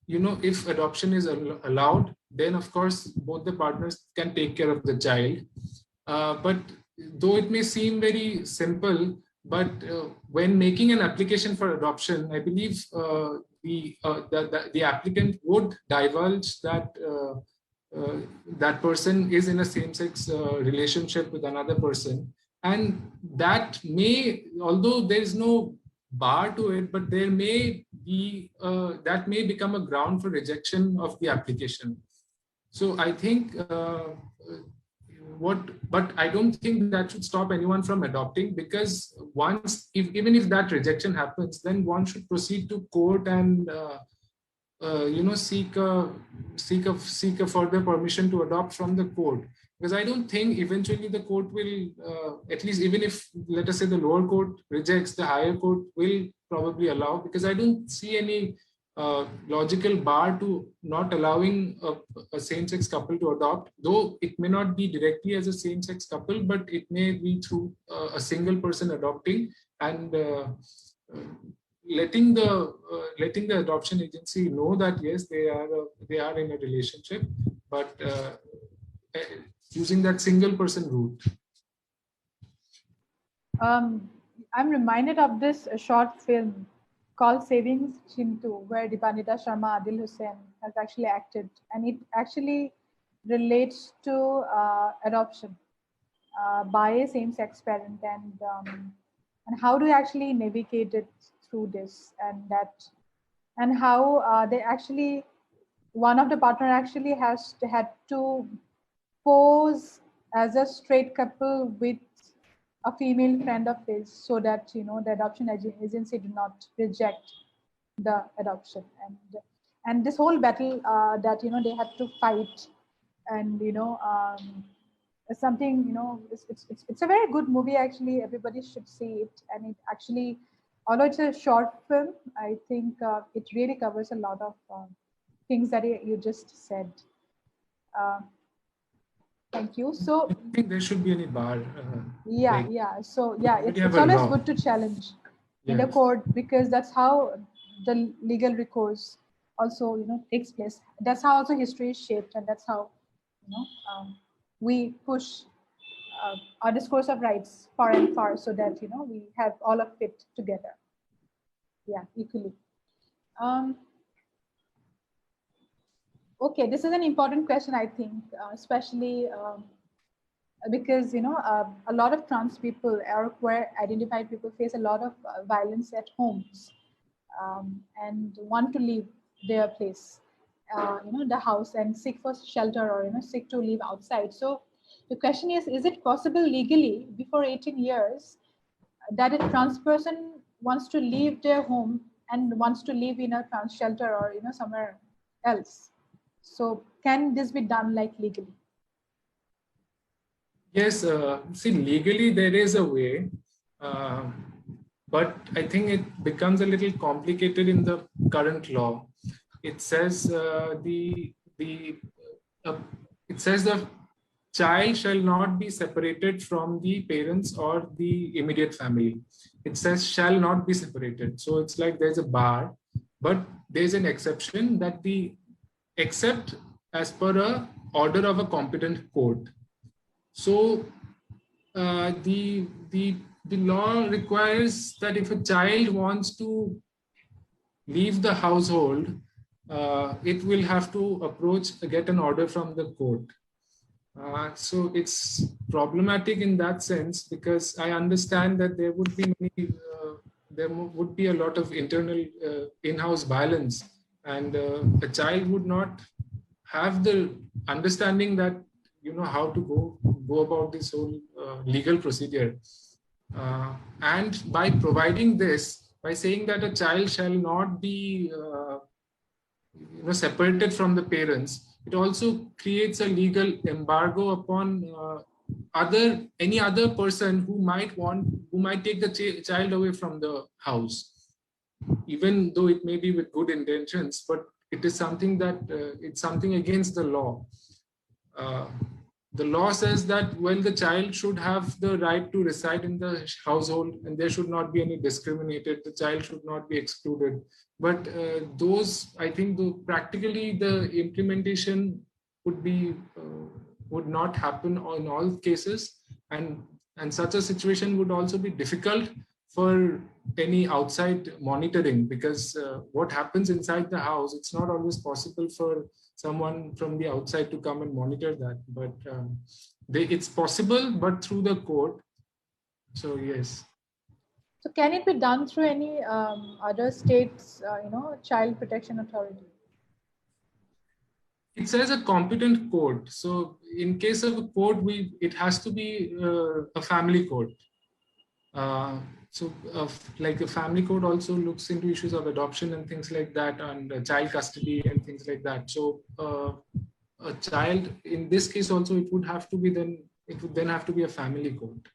if adoption is allowed, then of course both the partners can take care of the child. But though it may seem very simple, but when making an application for adoption, I believe the applicant would divulge that that person is in a same-sex relationship with another person, and that may, although there is no bar to it, but there may be that may become a ground for rejection of the application. So I think but I don't think that should stop anyone from adopting, because even if that rejection happens, then one should proceed to court and seek a further permission to adopt from the court. Because I don't think eventually the court will, at least even if, let us say, the lower court rejects, the higher court will probably allow, because I don't see any logical bar to not allowing a same-sex couple to adopt, though it may not be directly as a same-sex couple, but it may be through a single person adopting, and letting the adoption agency know that yes, they are in a relationship, but using that single person route. I'm reminded of this short film called Saving Chintu, where Dipanita Sharma, Adil Hussain has actually acted, and it actually relates to adoption by a same-sex parent, and how to actually navigate it through this, and how they actually, one of the partner actually had to pose as a straight couple with a female friend of his, so that the adoption agency did not reject the adoption, and this whole battle that they had to fight, and something, it's a very good movie actually. Everybody should see it, and it actually, although it's a short film, I think it really covers a lot of things that you just said. Thank you. So I think there should be any bar. So it's always good to challenge in the court, because that's how the legal recourse also takes place. That's how also history is shaped, and that's how we push our discourse of rights far and far, so that we have all of it together. Equally. Okay, this is an important question, I think, especially because a lot of trans people or queer identified people face a lot of violence at homes, and want to leave their place, the house, and seek for shelter, or seek to live outside. So the question is it possible legally before 18 years that a trans person wants to leave their home and wants to live in a trans shelter, or somewhere else? So can this be done legally? Yes, see, legally there is a way, but I think it becomes a little complicated in the current law. It says the child shall not be separated from the parents or the immediate family. It says shall not be separated. So it's like there's a bar, but there's an exception, that except as per a order of a competent court. So the law requires that if a child wants to leave the household, it will have to get an order from the court. So it's problematic in that sense, because I understand that there would be a lot of internal in-house violence, and a child would not have the understanding that how to go about this whole legal procedure. And by providing this, by saying that a child shall not be separated from the parents, it also creates a legal embargo upon any other person who might take the child away from the house, even though it may be with good intentions, but it is something that it's something against the law. the law says that, well, the child should have the right to reside in the household and there should not be any discriminated. The child should not be excluded. But those, I think, practically the implementation would not happen in all cases, and such a situation would also be difficult for any outside monitoring, because what happens inside the house, it's not always possible for someone from the outside to come and monitor that. But it's possible, but through the court. So yes. So can it be done through any other states, child protection authority? It says a competent court. So in case of a court, it has to be a family court. Like a family court also looks into issues of adoption and things like that, and child custody and things like that. So a child, in this case also, it would then have to be a family court.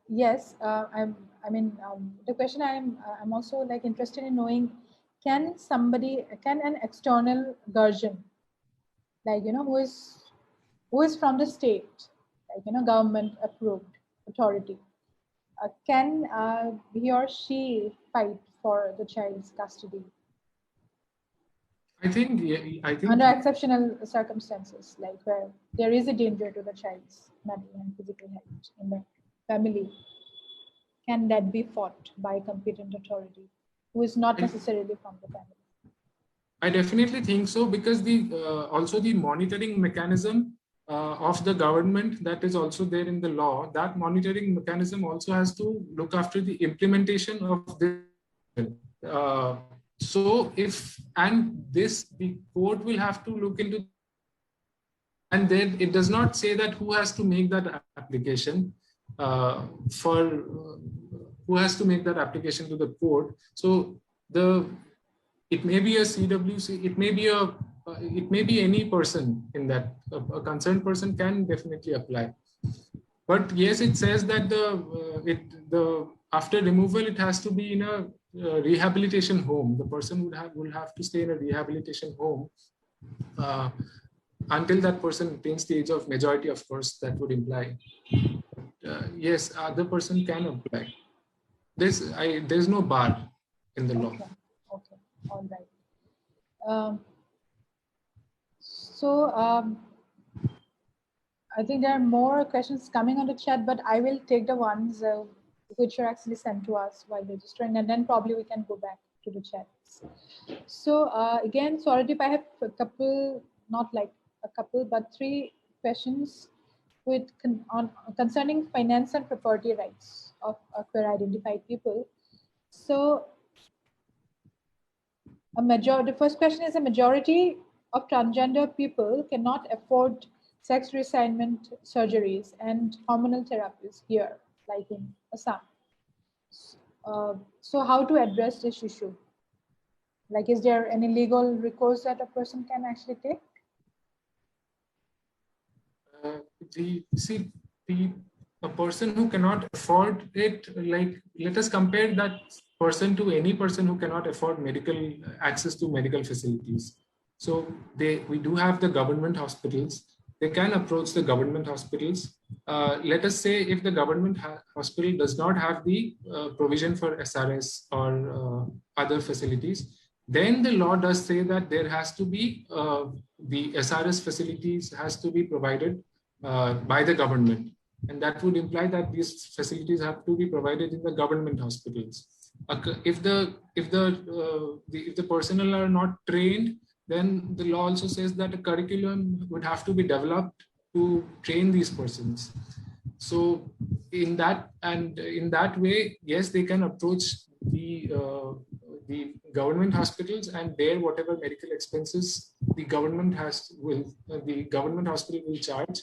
Yes, the question I'm also like interested in knowing, can an external guardian, like, who is from the state, like, government approved authority, can he or she fight for the child's custody? I think under exceptional circumstances, like where there is a danger to the child's mental and physical health in the family, can that be fought by a competent authority who is not necessarily from the family? I definitely think so, because also the monitoring mechanism of the government that is also there in the law, that monitoring mechanism also has to look after the implementation of this. The court will have to look into, and then it does not say that who has to make that application who has to make that application to the court. So it may be a CWC, it may be any person in that, a concerned person can definitely apply. But yes, it says that after removal, it has to be in a rehabilitation home. The person will have to stay in a rehabilitation home until that person attains the age of majority. Of course, that would imply. Yes, other person can apply. There's no bar in the law. Okay, all right. I think there are more questions coming on the chat, but I will take the ones which are actually sent to us while registering, and then probably we can go back to the chats. So again, Swaradip, I have a couple, not like a couple, but 3 questions concerning finance and property rights of queer identified people. So the first question is, a majority of transgender people cannot afford sex reassignment surgeries and hormonal therapies here, like in Assam. So how to address this issue? Like, is there any legal recourse that a person can actually take? A person who cannot afford it, like, let us compare that person to any person who cannot afford access to medical facilities. So we do have the government hospitals. They can approach the government hospitals. Let us say if the government hospital does not have the provision for SRS or other facilities, then the law does say that there has to be the SRS facilities has to be provided by the government, and that would imply that these facilities have to be provided in the government hospitals. If the personnel are not trained, then the law also says that a curriculum would have to be developed to train these persons. So in that way, yes, they can approach the government hospitals, and there whatever medical expenses the government hospital will charge.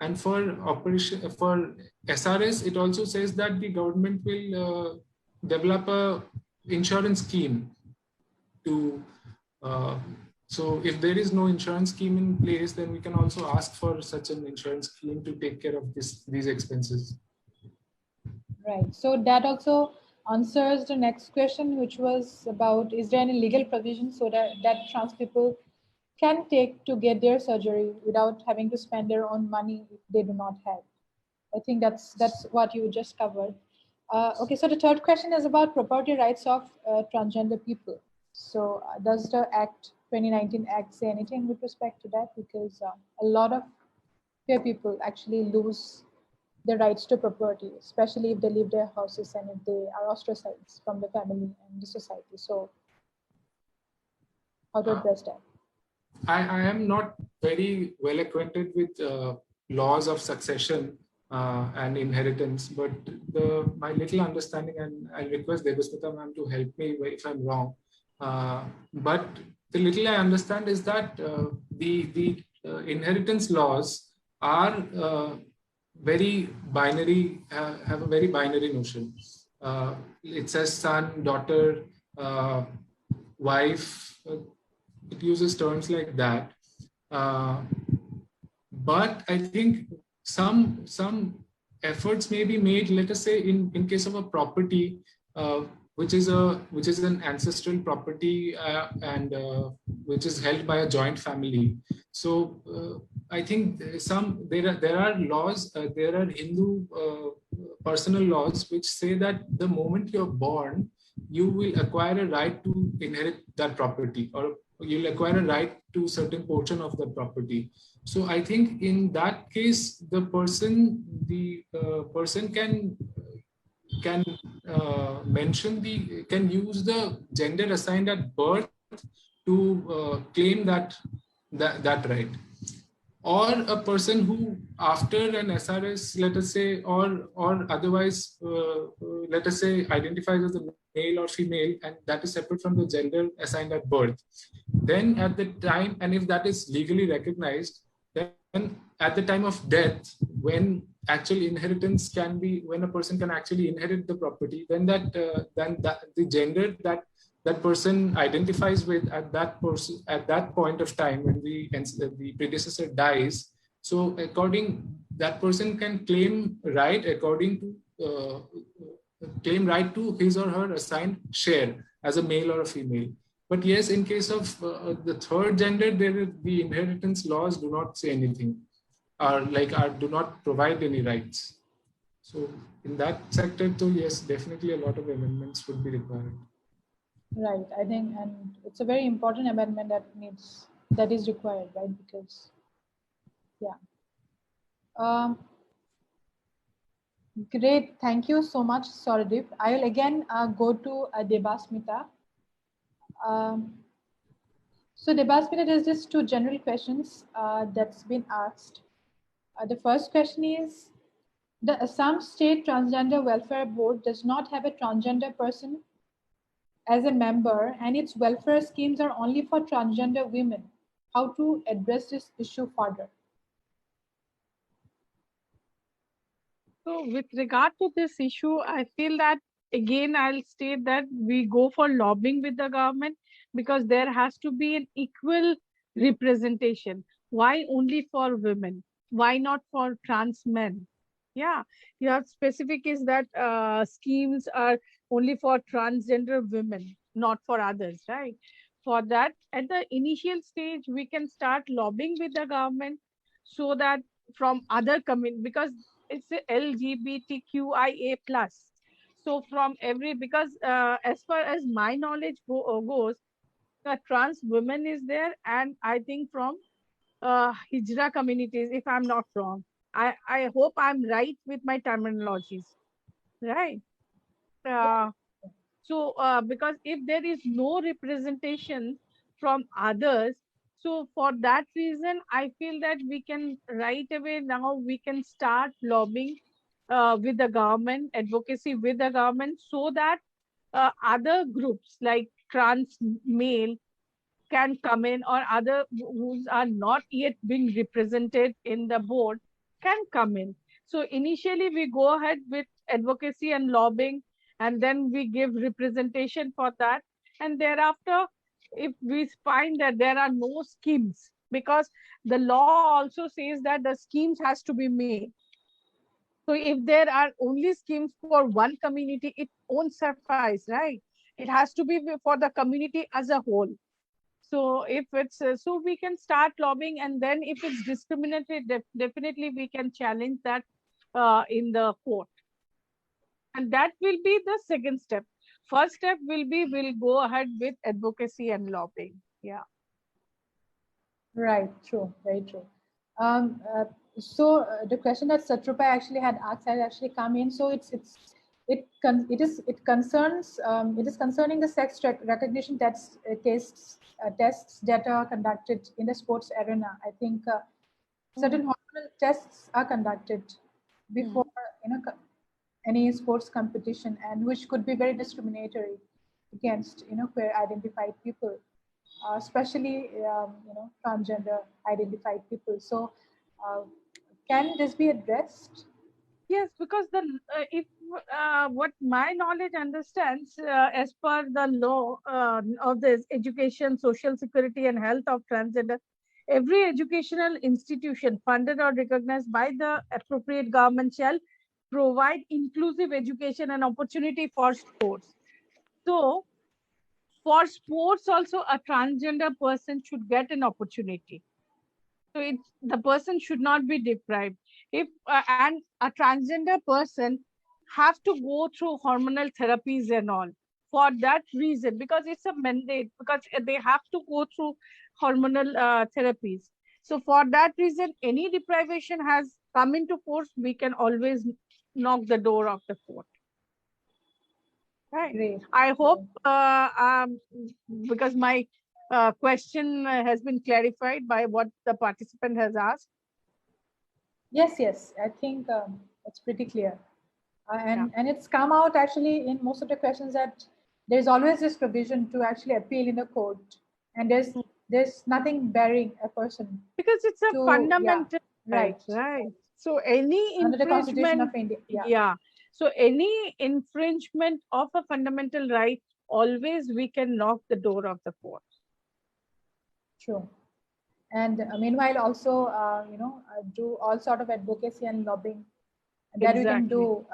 And for SRS, it also says that the government will develop a insurance scheme to. So if there is no insurance scheme in place, then we can also ask for such an insurance scheme to take care of these expenses. Right. So that also answers the next question, which was about, is there any legal provision so that trans people can take to get their surgery without having to spend their own money if they do not have. I think that's what you just covered. Okay, so the third question is about property rights of transgender people. So does the Act 2019 Act say anything with respect to that? Because a lot of queer people actually lose their rights to property, especially if they leave their houses and if they are ostracized from the family and the society. So how to address that? I am not very well acquainted with laws of succession and inheritance, but my little understanding, and I request Debasmita ma'am to help me if I'm wrong. But the little I understand is that the inheritance laws are very binary, have a very binary notion. It says son, daughter, wife. It uses terms like that. But I think some efforts may be made, let us say in case of a property, which is an ancestral property and which is held by a joint family. So I think there are laws, there are Hindu personal laws which say that the moment you're born, you will acquire a right to inherit that property, or you'll acquire a right to a certain portion of the property. So I think in that case, the person can can use the gender assigned at birth to claim that right. Or a person who after an SRS, let us say, or otherwise, let us say, identifies as a male or female, and that is separate from the gender assigned at birth. Then at the time, and if that is legally recognized, then at the time of death, when actual inheritance can be, when a person can actually inherit the property, then the gender that person identifies with at that point of time when the predecessor dies. So that person can claim right to his or her assigned share as a male or a female. But yes, in case of the third gender, the inheritance laws do not say anything, or do not provide any rights. So in that sector, too, yes, definitely a lot of amendments would be required. Right, I think, and it's a very important amendment that is required, right? Because, yeah. Great, thank you so much, Sauradip. I will again go to Debasmita. So Debasmita, there's just two general questions that's been asked. The first question is, the Assam State Transgender Welfare Board does not have a transgender person as a member, and its welfare schemes are only for transgender women. How to address this issue further? So with regard to this issue, I feel that, again, I'll state that we go for lobbying with the government, because there has to be an equal representation. Why only for women? Why not for trans men? Yeah, you have specific is that schemes are only for transgender women, not for others, right? For that, at the initial stage, we can start lobbying with the government so that from other communities, because it's a LGBTQIA plus. So from because as far as my knowledge goes, trans women is there, and I think from Hijra communities, if I'm not wrong. I hope I'm right with my terminologies, right? Because if there is no representation from others, so for that reason, I feel that we can right away now we can start lobbying with the government, advocacy with the government, so that other groups like trans male can come in, or other who are not yet being represented in the board can come in. So initially we go ahead with advocacy and lobbying, and then we give representation for that. And thereafter, if we find that there are no schemes, because the law also says that the schemes has to be made. So if there are only schemes for one community, it won't suffice, right? It has to be for the community as a whole. So if it's so we can start lobbying, and then if it's discriminatory, definitely we can challenge that in the court. And that will be the second step. First step will be we'll go ahead with advocacy and lobbying. Yeah. Right, true, very true. The question that Satrupa actually had asked had actually come in. So it is concerning the sex recognition tests that are conducted in the sports arena. I think certain hormonal tests are conducted before any sports competition, and which could be very discriminatory against queer identified people, especially transgender identified people. So can this be addressed? Yes, because the if what my knowledge understands, as per the law of this education, social security, and health of transgender, every educational institution funded or recognized by the appropriate government shall provide inclusive education and opportunity for sports. So, for sports, also a transgender person should get an opportunity. So it's the person should not be deprived. If and a transgender person have to go through hormonal therapies and all for that reason, because it's a mandate, because they have to go through hormonal therapies. So for that reason, any deprivation has come into force, we can always knock the door of the court. Right. Great. I hope because my question has been clarified by what the participant has asked. Yes, I think it's pretty clear. And it's come out actually in most of the questions that there's always this provision to actually appeal in the court, and there's nothing bearing a person, because it's a fundamental right. Right. So any Under the Constitution infringement, of India. So any infringement of a fundamental right, always we can knock the door of the court. True. And meanwhile, also do all sort of advocacy and lobbying that we can do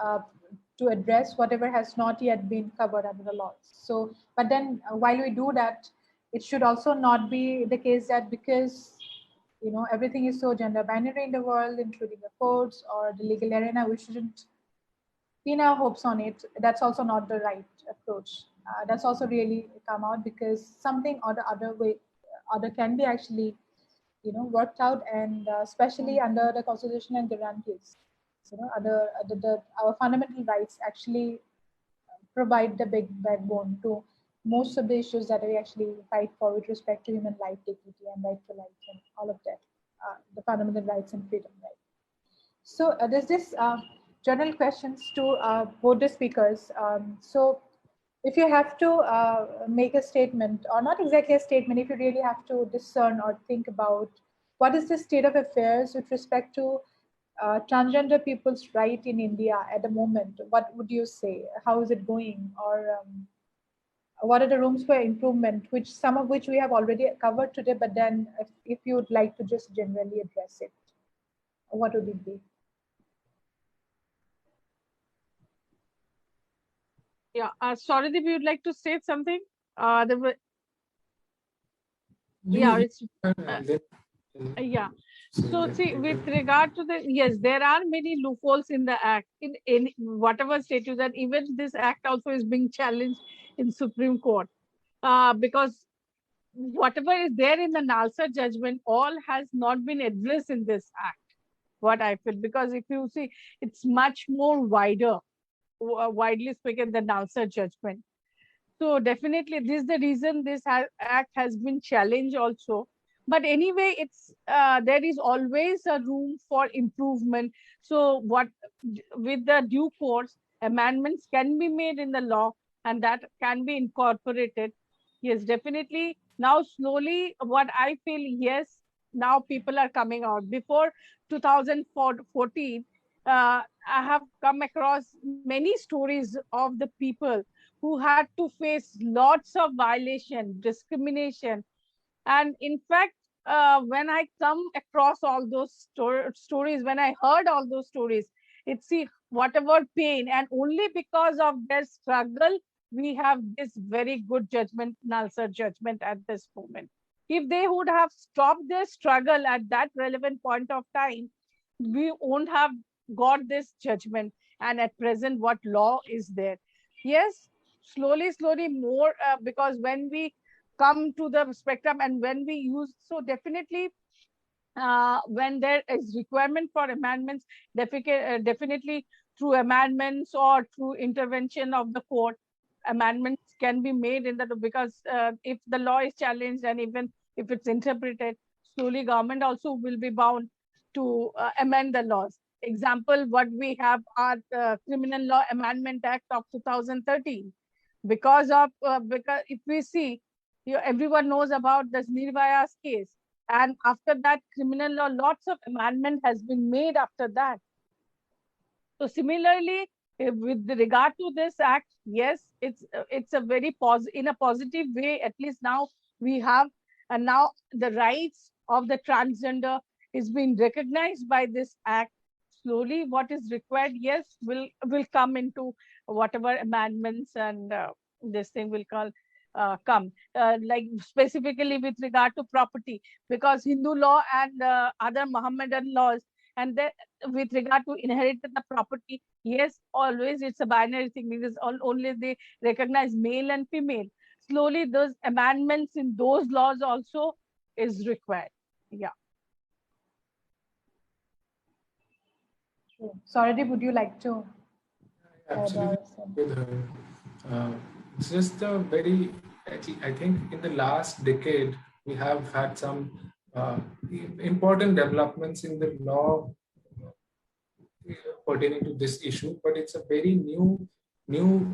to address whatever has not yet been covered under the laws. So, but then while we do that, it should also not be the case that because everything is so gender binary in the world, including the courts or the legal arena, we shouldn't pin our hopes on it. That's also not the right approach. That's also really come out because something or the other can be actually worked out, and especially under the constitutional guarantees, our fundamental rights actually provide the big backbone to most of the issues that we actually fight for with respect to human life, dignity, and right to life, and all of that, the fundamental rights and freedom, right? So there's this general questions to both the speakers. So if you have to make a statement, or not exactly a statement, if you really have to discern or think about what is the state of affairs with respect to transgender people's right in India at the moment, what would you say? How is it going? Or what are the rooms for improvement, which some of which we have already covered today, but then if you would like to just generally address it, what would it be? Yeah, sorry, if you would like to say something. Yeah. So see, with regard to yes, there are many loopholes in the act, in whatever statute, that even this act also is being challenged in Supreme Court, because whatever is there in the Nalsa judgment, all has not been addressed in this act. What I feel, because if you see, it's much more widely spoken than Nalsa judgment. So definitely, this is the reason this act has been challenged also. But anyway, it's there is always a room for improvement. So what, with the due course, amendments can be made in the law, and that can be incorporated. Yes, definitely. Now slowly, what I feel, yes, now people are coming out. Before 2014, I have come across many stories of the people who had to face lots of violation, discrimination. And in fact, when I come across all those stories, when I heard all those stories, it's see whatever pain, and only because of their struggle, we have this very good judgment, Nalsa judgment at this moment. If they would have stopped their struggle at that relevant point of time, we won't have got this judgment. And at present, what law is there? Yes, slowly more, because when we come to the spectrum and when we use, so definitely when there is requirement for amendments, definitely through amendments or through intervention of the court, amendments can be made in that, because if the law is challenged and even if it's interpreted, slowly government also will be bound to amend the laws. Example, what we have are the Criminal Law Amendment Act of 2013. Because if we see, everyone knows about this Nirvaya's case, and after that criminal law, lots of amendment has been made after that. So similarly, with regard to this act, yes, it's a very in a positive way. At least now we have, and now the rights of the transgender is being recognized by this act. Slowly, what is required, yes, will come into whatever amendments, and this thing will come. Like specifically with regard to property, because Hindu law and other Mohammedan laws, and then with regard to inherited the property, yes, always it's a binary thing, because only they recognize male and female. Slowly those amendments in those laws also is required. Yeah. True. Saurabh, would you like to Absolutely with her. It's just a very, I think in the last decade, we have had some important developments in the law pertaining to this issue, but it's a very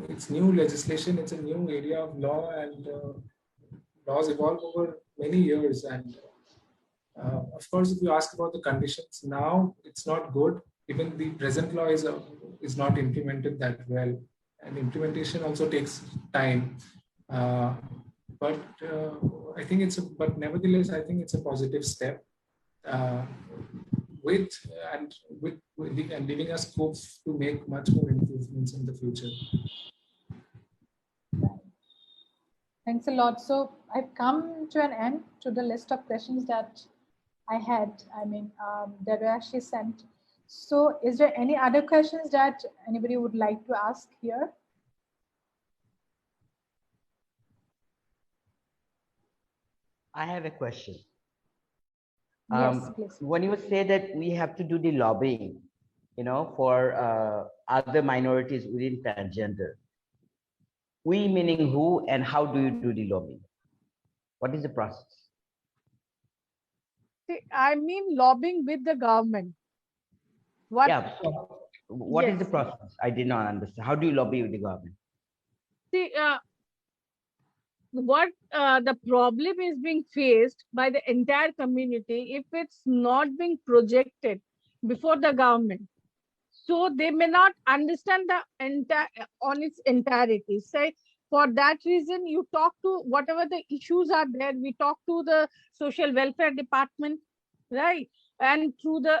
it's new legislation, it's a new area of law, and laws evolve over many years. And of course, if you ask about the conditions now, it's not good. Even the present law is not implemented that well, and implementation also takes time. But I think but nevertheless, I think it's a positive step. With and giving us scope to make much more improvements in the future. Thanks a lot. So I've come to an end to the list of questions that I had. I mean, that were actually sent. So is there any other questions that anybody would like to ask here? I have a question. Yes, please. When you say that we have to do the lobbying, for other minorities within transgender, we meaning who and how do you do the lobbying? What is the process? See, I mean lobbying with the government. What? Yeah. So what is the process? I did not understand. How do you lobby with the government? See, what the problem is being faced by the entire community if it's not being projected before the government, so they may not understand the entire on its entirety. Say, for that reason, you talk to whatever the issues are there, we talk to the social welfare department, right, and through the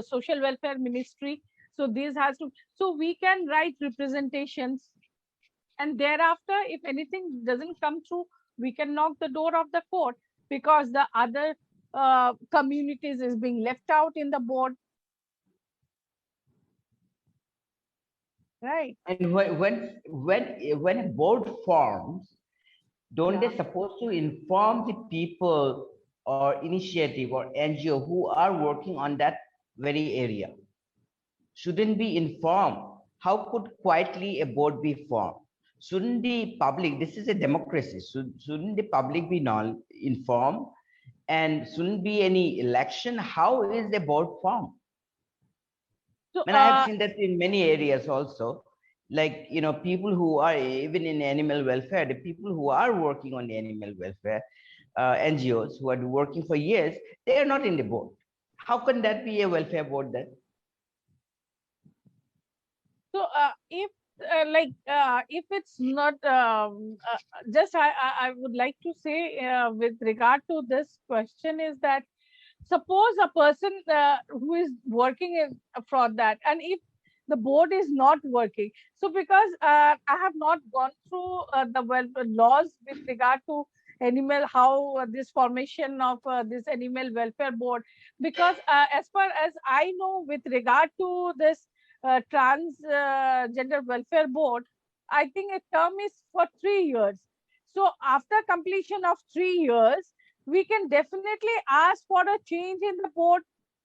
social welfare ministry. So this has to, so we can write representations, and thereafter, if anything doesn't come through, we can knock the door of the court, because the other communities is being left out in the board. Right. And when a board forms, don't they supposed to inform the people or initiative or NGO who are working on that very area? Shouldn't be informed. How could quietly a board be formed? Shouldn't the public, this is a democracy, shouldn't the public be informed? And shouldn't be any election? How is the board formed? So, and I have seen that in many areas also, like, people who are even in animal welfare, the people who are working on the animal welfare, NGOs who are working for years, they are not in the board. How can that be a welfare board then? So if it's not, just I would like to say with regard to this question is that, suppose a person who is working for that, and if the board is not working, so because I have not gone through the laws with regard to animal, how this formation of this animal welfare board, because as far as I know, with regard to this transgender welfare board, I think a term is for 3 years. So after completion of 3 years, we can definitely ask for a change in the board,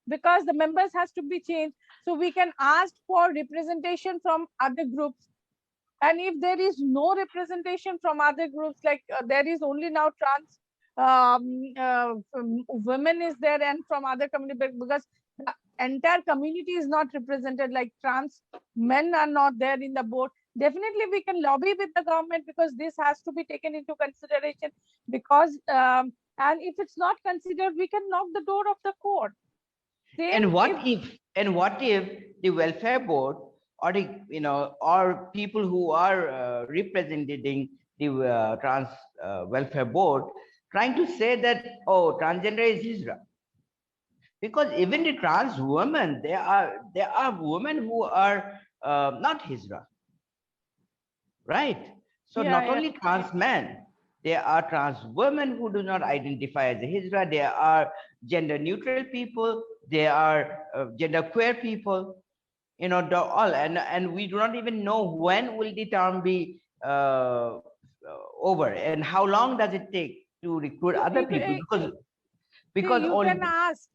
because the members has to be changed. So we can ask for representation from other groups. And if there is no representation from other groups, like there is only now trans women is there, and from other community, because the entire community is not represented, like trans men are not there in the board, definitely we can lobby with the government, because this has to be taken into consideration. Because and if it's not considered, we can knock the door of the court. And what if the welfare board, or the, or people who are representing the trans welfare board, trying to say that, oh, transgender is Hijra? Because even the trans women, there are women who are not Hijra, right? So Yeah, not yeah. only trans men, there are trans women who do not identify as a Hijra. There are gender neutral people. There are gender queer people. All, and we do not even know when will the term be over, and how long does it take to recruit other people, because you all can ask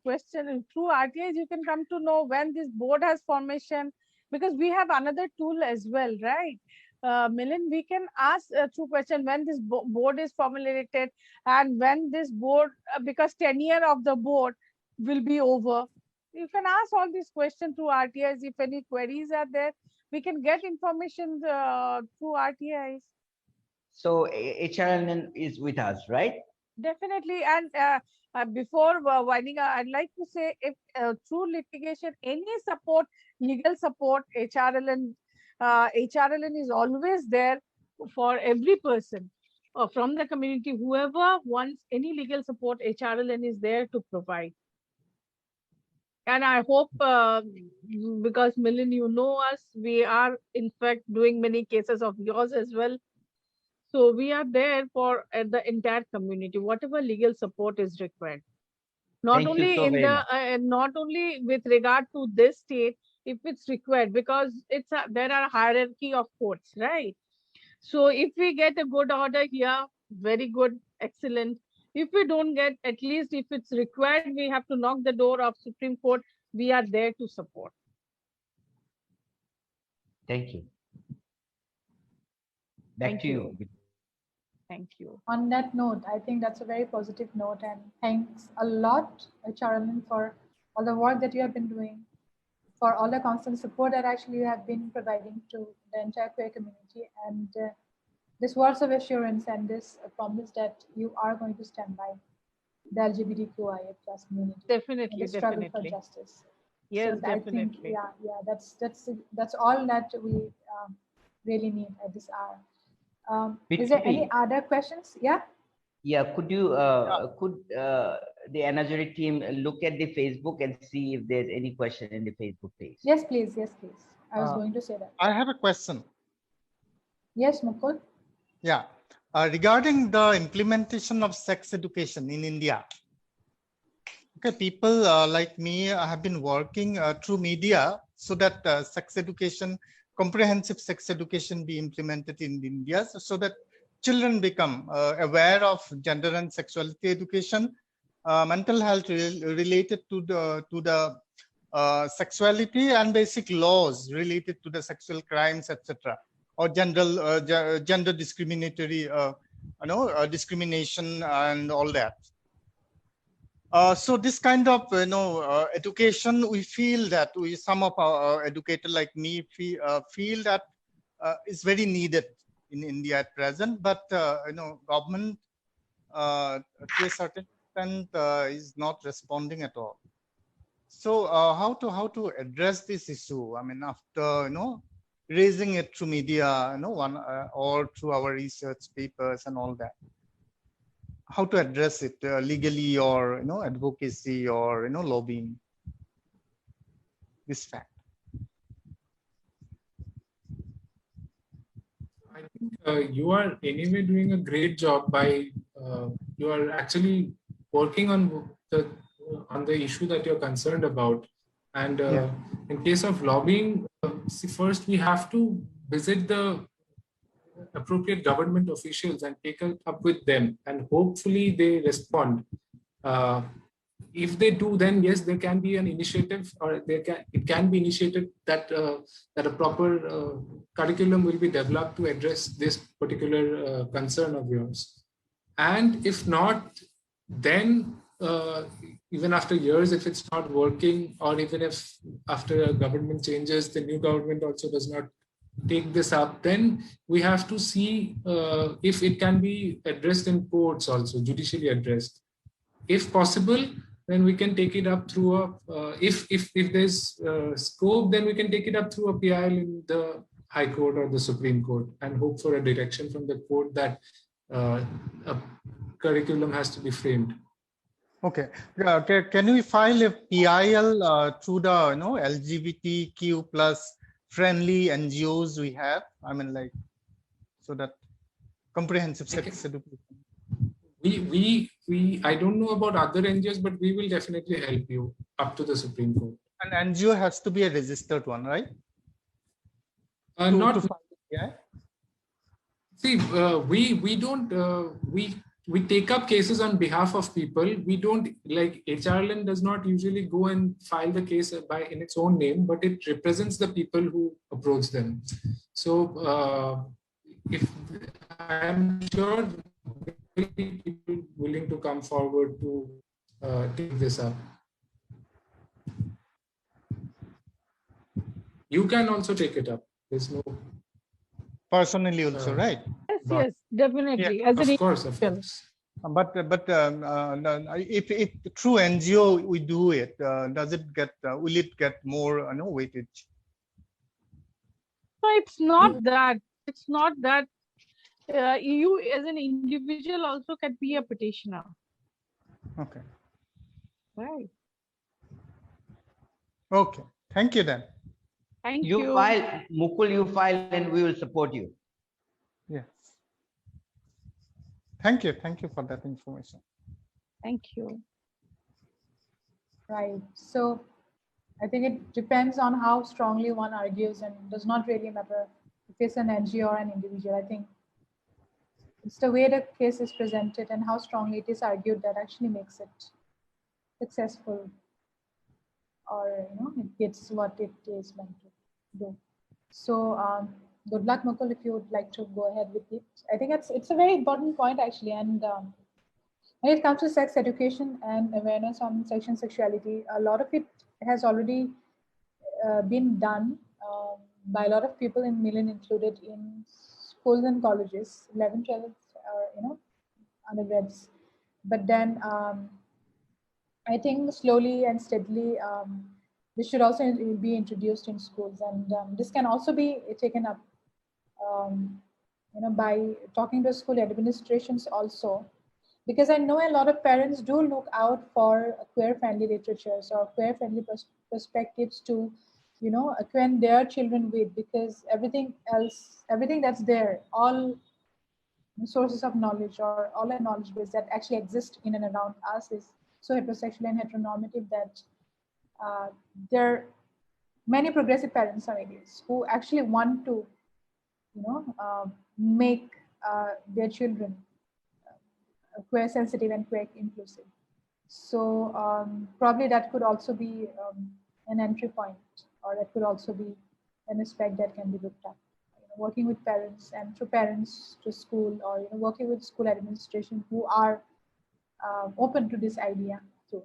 question through RTIs. You can come to know when this board has formation, because we have another tool as well, right? Milind, we can ask through question when this board is formulated, and when this board, because tenure of the board will be over. You can ask all these questions through RTIs. If any queries are there, we can get information through RTIs. So HRLN is with us, right? Definitely. And before winding up, I'd like to say, if through litigation, any support, legal support, HRLN is always there for every person from the community. Whoever wants any legal support, HRLN is there to provide. And I hope, because Milind, you know us, we are in fact doing many cases of yours as well. So we are there for the entire community, whatever legal support is required. Not Thank only you so in very the much. not only with regard to this state, if it's required, because there are hierarchy of courts, right? So if we get a good order here, very good, excellent. If we don't get, at least if it's required, we have to knock the door of Supreme Court. We are there to support. Thank you. Back to you. Thank you. On that note, I think that's a very positive note, and thanks a lot, HRLN, for all the work that you have been doing, for all the constant support that actually you have been providing to the entire queer community, and this words of assurance and this promise that you are going to stand by the LGBTQIA+ community. Definitely, the struggle definitely. for justice. Yes, so definitely. I think, that's all that we really need at this hour. Is there any other questions? Yeah. Yeah. Could you could the Anajari team look at the Facebook and see if there's any question in the Facebook page? Yes, please. Yes, please. I was going to say that. I have a question. Yes, Mukul. Yeah. Regarding the implementation of sex education in India. Okay, people like me have been working through media so that sex education, comprehensive sex education be implemented in India, so that children become aware of gender and sexuality education, mental health related to the sexuality, and basic laws related to the sexual crimes, etc., or gender discriminatory, discrimination and all that. So this kind of education, we feel that some of our educators like me feel that is very needed in India at present, but government to a certain extent is not responding at all. So how to address this issue? I mean, after raising it through media, or through our research papers and all that. How to address it legally, or advocacy, or lobbying this fact? I think you are anyway doing a great job by you are actually working on the issue that you're concerned about. And in case of lobbying, see, first we have to visit the appropriate government officials and take it up with them, and hopefully they respond. If they do, then yes, there can be an initiative, or it can be initiated that that a proper curriculum will be developed to address this particular concern of yours. And if not, then even after years, if it's not working, or even if after a government changes, the new government also does not take this up, then we have to see if it can be addressed in courts also, judicially addressed. If possible, then we can take it up through a, if there's scope, then we can take it up through a PIL in the High Court or the Supreme Court, and hope for a direction from the court that a curriculum has to be framed. Okay. Can we file a PIL through the LGBTQ plus friendly NGOs we have? I mean, like, so that comprehensive sex education. I don't know about other NGOs, but we will definitely help you up to the Supreme Court. An NGO has to be a registered one, right? Not to file the PIL? See, we don't we take up cases on behalf of people. We don't, like, HRLN does not usually go and file the case in its own name, but it represents the people who approach them. So if I'm sure people willing to come forward to take this up. You can also take it up. There's no Personally also, right? Yes, definitely. Yeah, as an of course. But if through NGO we do it, does it get will it get more weightage? So it's not that. It's not that. You as an individual also can be a petitioner. Okay. Right. Okay. Thank you then. Thank you. You file, Mukul, you file, and we will support you. Yes. Thank you. Thank you for that information. Thank you. Right. So I think it depends on how strongly one argues, and does not really matter if it's an NGO or an individual. I think it's the way the case is presented and how strongly it is argued that actually makes it successful, or it gets what it is meant to do. So good luck, Mukul, if you would like to go ahead with it. I think it's a very important point actually, and when it comes to sex education and awareness on sex and sexuality, a lot of it has already been done by a lot of people, in Million included, in schools and colleges, 11, 12, undergrads. But then I think slowly and steadily, this should also be introduced in schools, and this can also be taken up, by talking to school administrations also, because I know a lot of parents do look out for queer-friendly literatures or queer-friendly perspectives to, acquaint their children with, because everything that's there, all sources of knowledge or all our knowledge base that actually exist in and around us is so heterosexual and heteronormative that there are many progressive parents nowadays who actually want to, make their children queer sensitive and queer inclusive. So probably that could also be an entry point, or that could also be an aspect that can be looked at. Working with parents, and through parents to school, or working with school administration who are open to this idea too.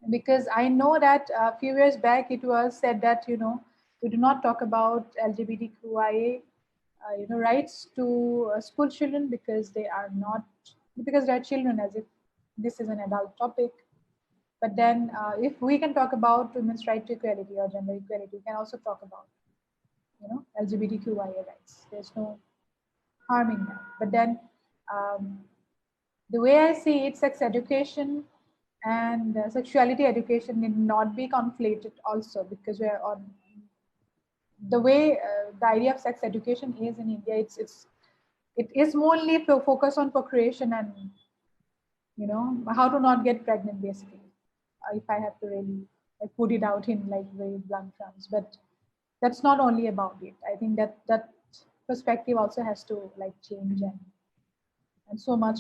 Because I know that a few years back it was said that we do not talk about LGBTQIA rights to school children because they are children, as if this is an adult topic. But then if we can talk about women's right to equality or gender equality, we can also talk about LGBTQIA rights. There's no harm in that. But then the way I see it, sex education and sexuality education need not be conflated also, because the way the idea of sex education is in India, it is mainly focused on procreation and, you know, how to not get pregnant, basically, if I have to really put it out in like very blunt terms. But that's not only about it. I think that that perspective also has to like change, and so much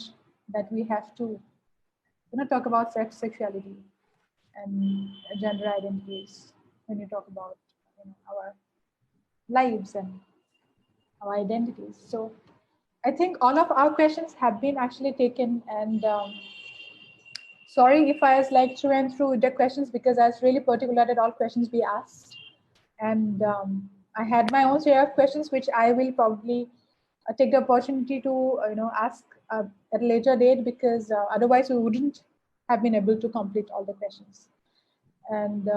that we have to, you know, talk about sexuality and gender identities when you talk about, you know, our lives and our identities. So I think all of our questions have been actually taken, and sorry if I was like through and through the questions, because I was really particular that all questions be asked. And I had my own share of questions, which I will probably take the opportunity to, you know, ask at a later date, because otherwise we wouldn't have been able to complete all the questions. And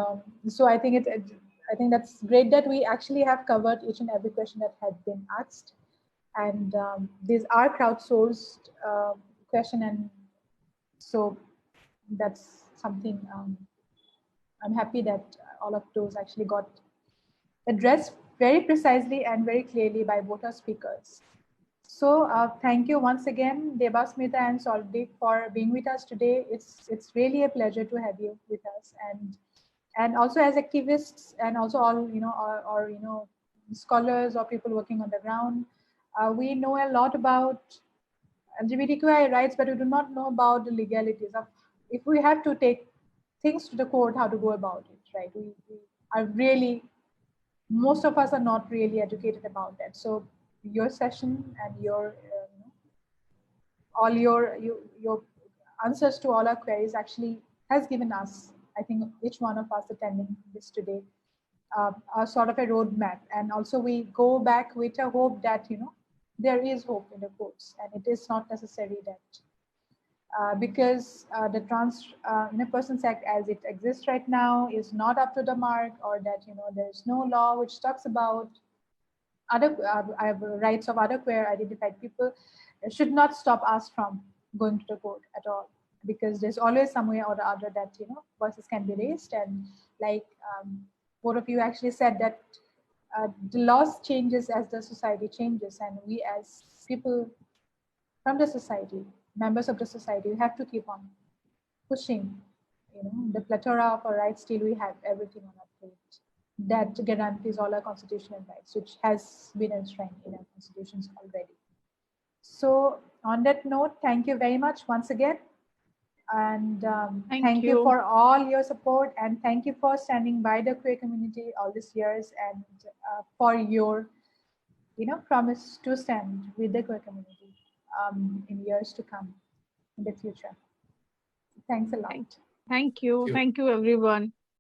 so I think I think that's great that we actually have covered each and every question that had been asked. And these are crowdsourced question, and so that's something I'm happy that all of those actually got addressed very precisely and very clearly by both our speakers. So thank you once again, Debasmita and Solvik, for being with us today. It's really a pleasure to have you with us, and also as activists, and also all, you know, or you know, scholars or people working on the ground. We know a lot about LGBTQI rights, but we do not know about the legalities of, if we have to take things to the court, how to go about it, right? We are really, most of us are not really educated about that. So your session and your all your answers to all our queries actually has given us, I think each one of us attending this today, a sort of a roadmap. And also we go back with a hope that, you know, there is hope in the courts, and it is not necessary that because the Trans Persons Act as it exists right now is not up to the mark, or that, you know, there is no law which talks about other rights of other queer identified people, should not stop us from going to the court at all, because there's always some way or the other that, you know, voices can be raised. And like both of you actually said that the laws changes as the society changes, and we as people from the society, members of the society, we have to keep on pushing, you know, the plethora of our rights till we have everything on our plate that guarantees all our constitutional rights, which has been enshrined in our constitutions already. So on that note, thank you very much once again. And thank you for all your support, and thank you for standing by the queer community all these years, and for your, you know, promise to stand with the queer community in years to come in the future. Thanks a lot. Thank you. Thank you, everyone.